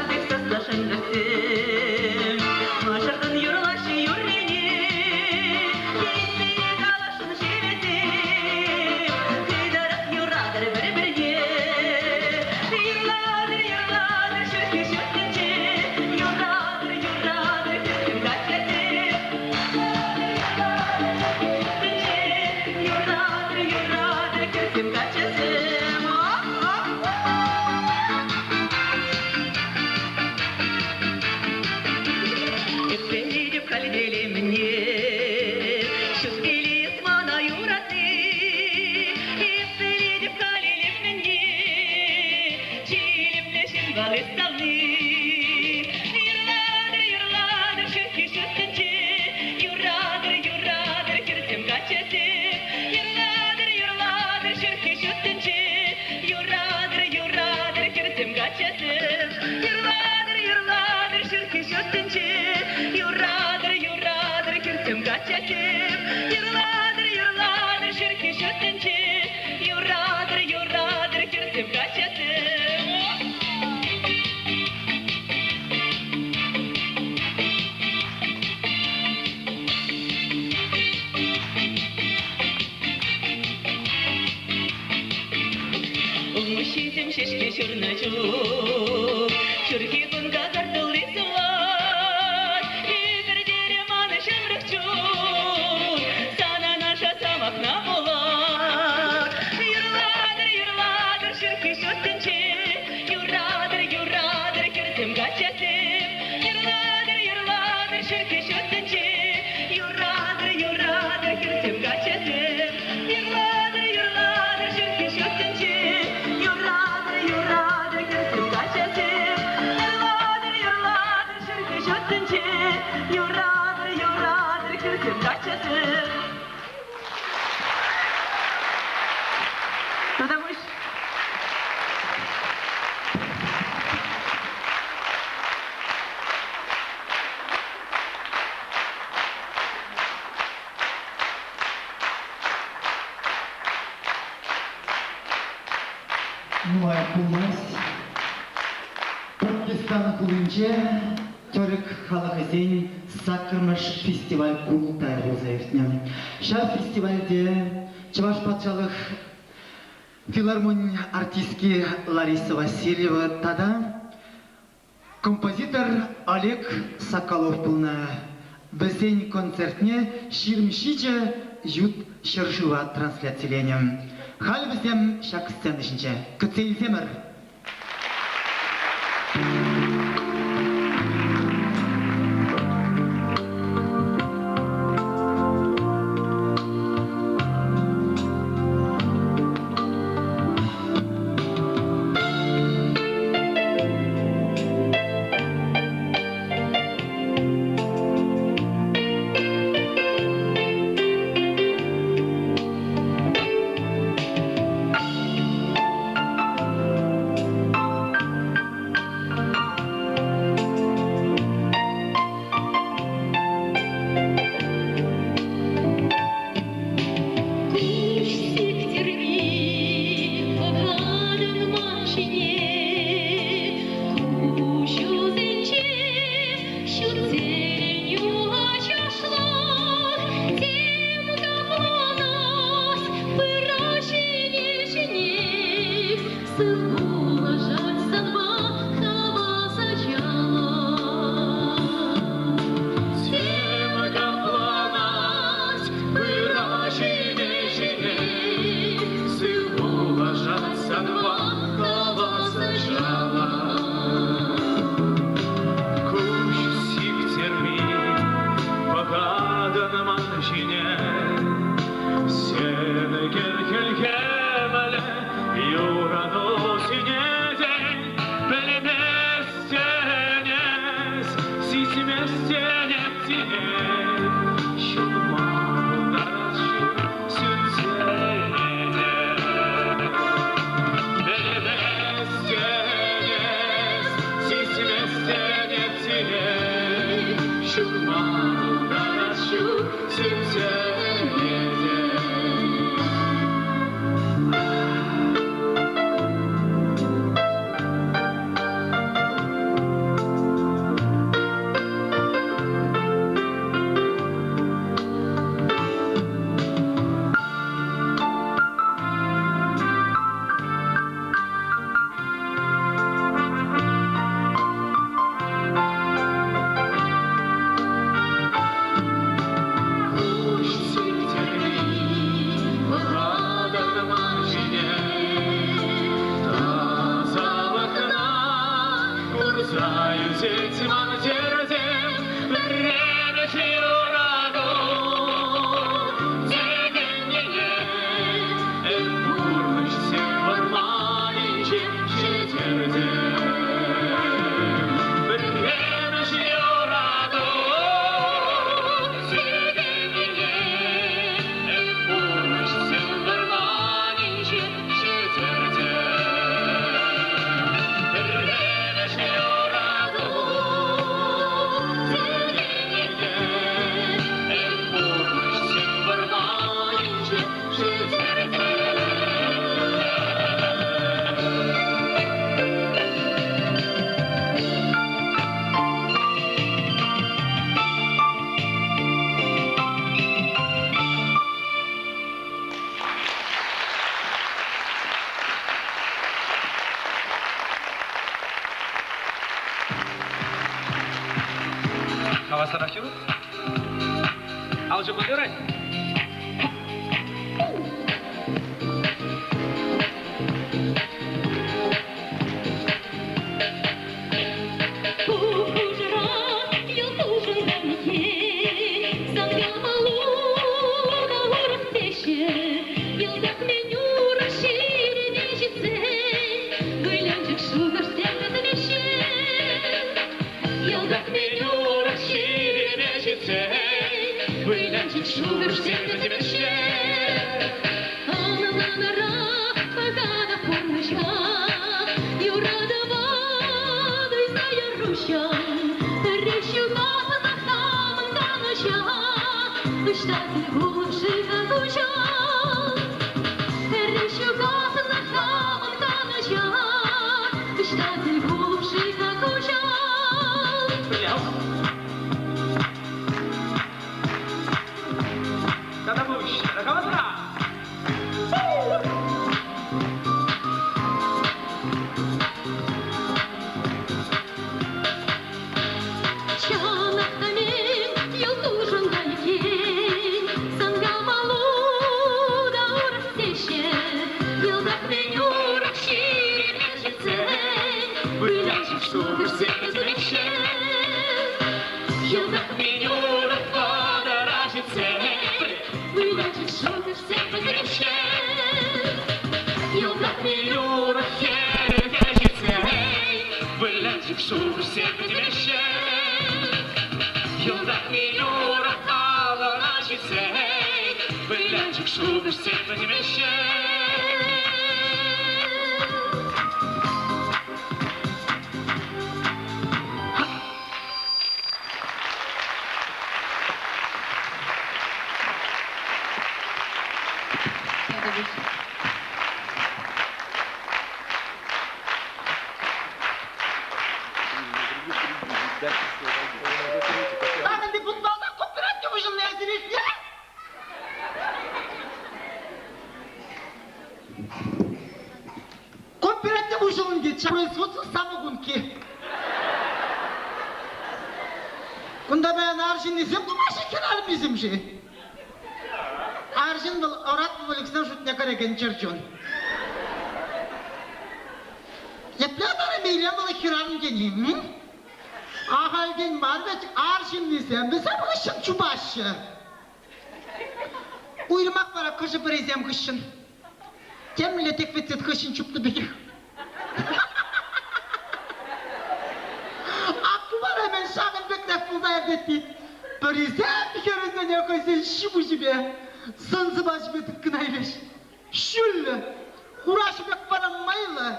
Шивалы ставны. Юрладыр, юрладыр, шырхи шыртынчы, юрадыр, юрадыр, кирсем качасы. Юрладыр, юрладыр, шырхи шыртынчы, юрадыр, юрадыр, кирсем качасы. Юрладыр, юрладыр, шырхи шыртынчы, юрадыр, юрадыр, кирсем качасы. Юрладыр, юрладыр, шырхи шыртынчы, юрадыр, юрадыр, кирсем качасы. Умущитым шишки черночук, шурхи кунга картулы суват, и пердере маны шамрыкчук, сана наша самакна булат. Юрладыр, юрладыр, шурхи шоттынчы, юрадыр, юрадыр, кирсем качасым. Юрладыр, юрладыр, шурхи шоттынчы, юрадыр, юрадыр, кирсем качасым. Юрладыр, юрладыр, шурхи шоттынчы, юрадыр, юрадыр, кирсем качасым. Юрладыр, юрладыр, шурхи шоттынчы, юрадыр, юрадыр, кирсем качасым. Потому что Моя кумас. Пакистан кулынче Төрік халық есен Сакырмыш фестиваль култай розаевтне. Ша фестивальде Чуваш патшалық филармония артистки Лариса Васильева тада композитор Олег Соколов пулна. Бізден концертне ширмшиче ют шыршыва трансляциялением. Хал біздем шак сценышынче. Күтсейлземір. Havasaraşı mı? Al şu konuyu. Uyurmak var, kışı prezem kışın. Cemile tekfetset kışın çuptu bir. Aklı var hemen şahın beklef bulda erdetti. Prezem bir kerezden yakaysen şibu jibe. Zınzı başı tıkkına ileş. Şüllü. Huraşı bek bana maylı.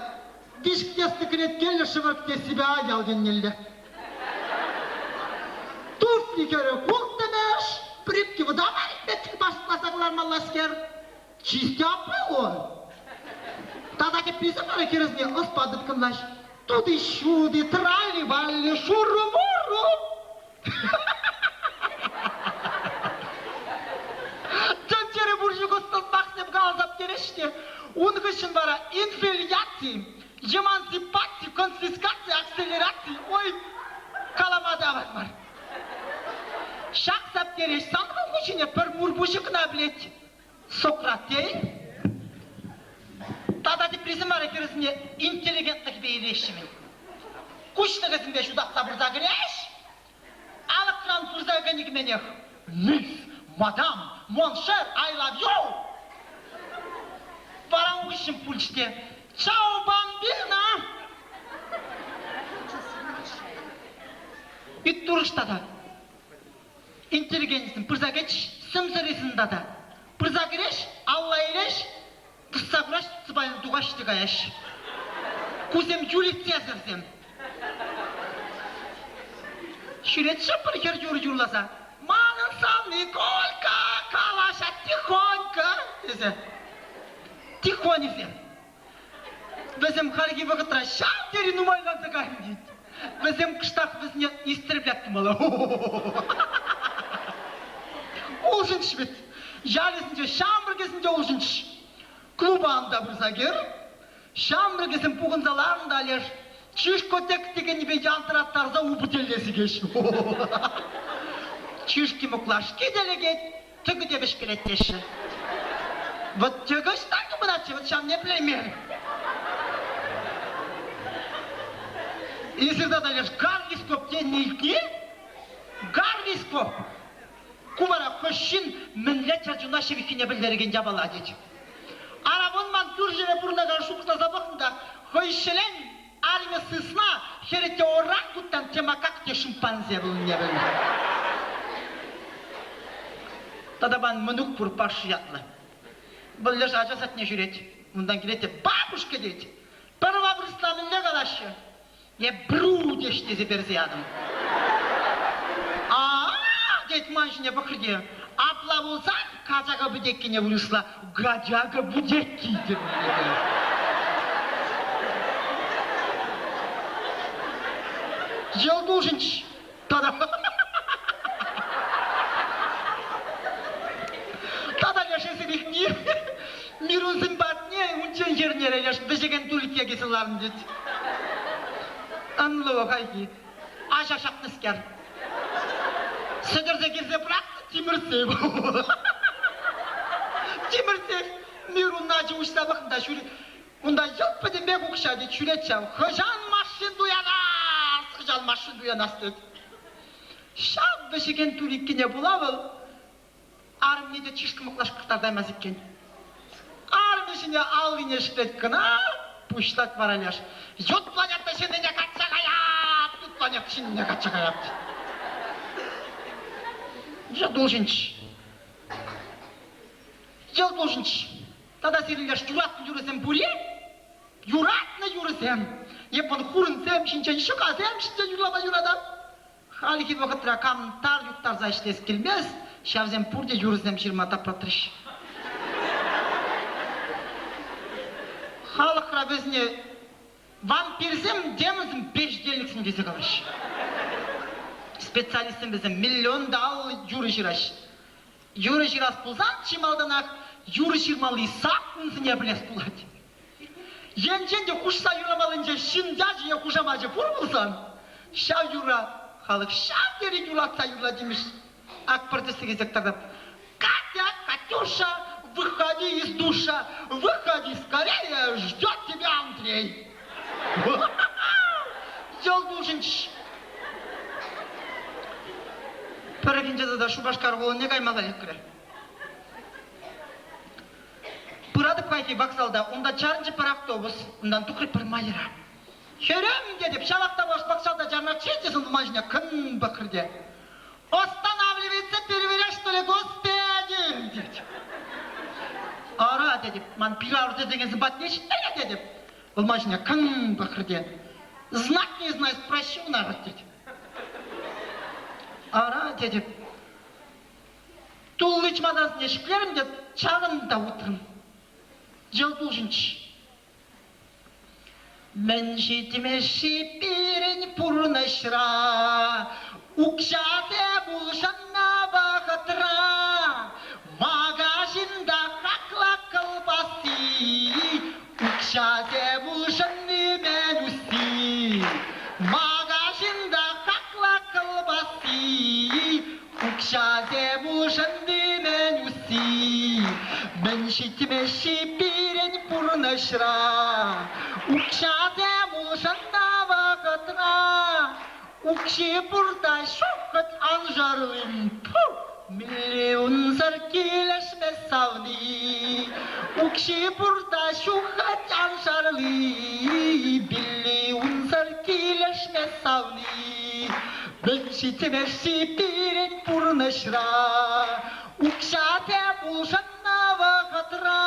Dişk testikini etkenle şıvırk tesibe ayal genelde. Dört bir kere kurt demiş. Припки выдавали, эти басласаклар маласкер. Чист он. Тогда те призывали керезне, господа тканлаш. Туды шуды, трали, вали, шуру-муру. Тönçere burcu kutsun baksem kalzap gereşti. Onun kışın var infilyatsiya, emansipasiya, konfiskasiya, akselerasiya. Oy, kalamada var. Шахсап кереш, санған көшіне бір мұрбушықына білет. Сократ дейін. Тадады призымары керісіне интеллигенттік бейрешімен. Күшті кезінде шудақса бұрза кереш. Алыққан бұрза көнігіменех. Мисс, мадам, моншер, I love you. Баран күшін пульште. Чао, бамбина. Үт тұрышта да. Интеллигентсің, пырза кеч, сымсыресін дада. Пырза кереш, алла ереш, тұсса құраш, сыбайын туғаш дегаяш. Кузем Юлий Цезарьсем. Шүрет шапыр кер жүрласа. Манын сам, Николька, калаша, тихонька, десе. Тихоньсем. Безем харги вақытра шам тері нумайлан зағайын дейді. Безем кыштақ бізіне истірібләтті мала. Olsunç bit. Jalesince şambırgesinde olsunç. Klubağımda bir zagir. Şambırgesin puğunzalarında alır. Çiş kötek degen gibi yan taraftarza ubutellesi geç. чишки муклашки делегет, тыгы дебеш келеттеші. Вот тыгыш так мыначы, вот шам не пример. Изырда да лишь гаргископ ден нилки, гаргископ. Кубара көшін мінлет жажуна шевикіне білдерген жабала дейді. Арабон ман түржене бұрнагар шуқта забақында көйшелен армия сысна херете орангуттан темакак те шимпанзе бұл не білді. Тадабан мұнық бұр башы ятлы. Бұл леш ажасатне жүрет. Мұндан келете бабушка дейді. Бірва бір исламын не қалашы? Я бру дештезе берзе адым. Дед маншыне бақырде, апла болса, қазаға бүдеккене вырысла, гадяға бүдекки деп біледі. Жел долженч, тада лешесірек не, мирузын батне, үнчен жернері леш, бізеген түлікке кесіларын дед. Анлы қайки, аша шақныскер. Сыдырды кезде бырақты темірсек. Темірсек, мирунна жуышта бақында жүрі. Онда елпі демек ұқша дед жүрет жау. Хыжан машин дуянас, хыжан машин дуянас дед. Шап бішеген түліккене бұлавыл. Армейде чишкы мұқлаш қықтардай мәзіккен. Армейшіне алғыне шілет кіна, пұштат вараляш. Жот планетті шыныне қатша қаяп, тут планетті шыныне қатша қаяп. Я долженч. Тада сирилеш юратны юрысем буре, юратны юрысем. Епон хурынсем, шинчен шықасем, шинчен юрлама юрадам. Халики вақытра камтар юқтар зайшлес келмес, шавзем пурде юрысем ширмата патрыш. Халықра безіне вампирсем, демізім бешделіксін десе қалыш. Специалистим bizim milyon dal yürü jiraş. Yürü jiras bulsan çimaldanak yürü jirmalı sakın ne biles bulat. Yencende kuşsa yürümalınca şindacıya kuşamacı bulsan. Şav yürü halık şav deri yürüakta yürü demiş. AK Partisi gezektarda. Катя, Катюша, выходи из душа, выходи скорее, ждет тебя Андрей. Yol долженч. Парагинжада да шубашкар болын не каймала леккіре. Бұрадып кайфи вокзалда, онда чарынчы пар автобус, ондан тұқырып бір майыра. Херем дедіп, шалақта бош вокзалда жарнақ чертесін бұмажына күн бақырде. Останавливается, переверяй, что ли, господи, дедіп. Ара, дедіп, ман пилару дедеген зыбат нешіттене, дедіп. Бұмажына күн бақырде. Знак не знаю, спрошу народ, дедіп. Ара дедіп, тұллыч мадасын ешіклерім дед, чағында отырым. Жел долженч. Мен жетіме шепірін пұрнышыра, ұқшазе бұлшанна бағытыра, магазинда қақла қылбасы, ұқшазе бұлшанны мен үсі, магазинда қақла қылбасы, ұқшазе бұлшанны мен үсі, мен жетіме шепірін пұрнышыра, ұқшазе бұлшанна бағытыра, ұқши бұрда шоқыт анжарлым, миллион саркелешме савни, ұқши бұрда шоқыт анжарлы, миллион саркелешме савни, мен жетіме шепірін пұрнышыра, ұқшазе бұлшанна бағытыра,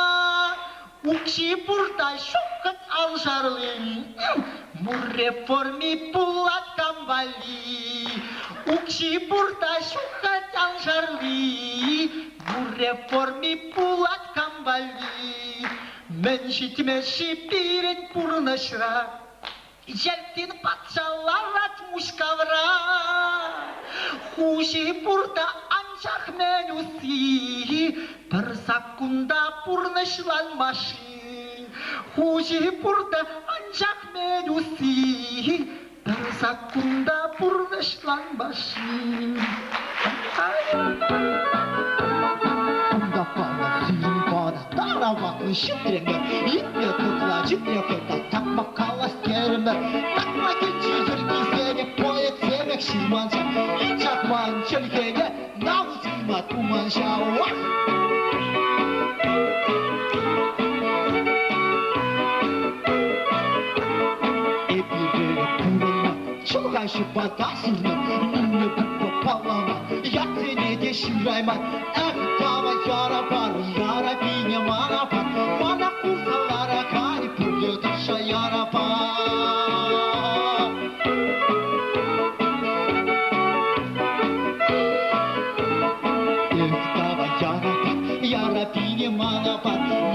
ұқши бұрда шоқыт анжарлым, Мурреформи пулат камбали, укши бурта шухат анжарли, мурреформи пулат камбали, мен шитме шипирен пурнашра, желтин патшаларат мушкавра, хуши бурта анчах мен уси, бір сакунда пурнашланмаши. Хужи бурда анчак мен уси, бір сакунда пурнашланбаши. Bunda bana sürüm bana daramaklı şükreme İtle tıkla ciddiye koyda takma kalas gerime Takma geçiyor gizlere poet sevmek şirmanca Çakman çölgeye navuz kıymat umanşa Çılgan şu badasını Ninni bu palama Yatsene de şirayman Ehtava yara var Yara bine mana var Bana kursalara kani Pürlü taşa yara var Ehtava yara var Yara bine mana var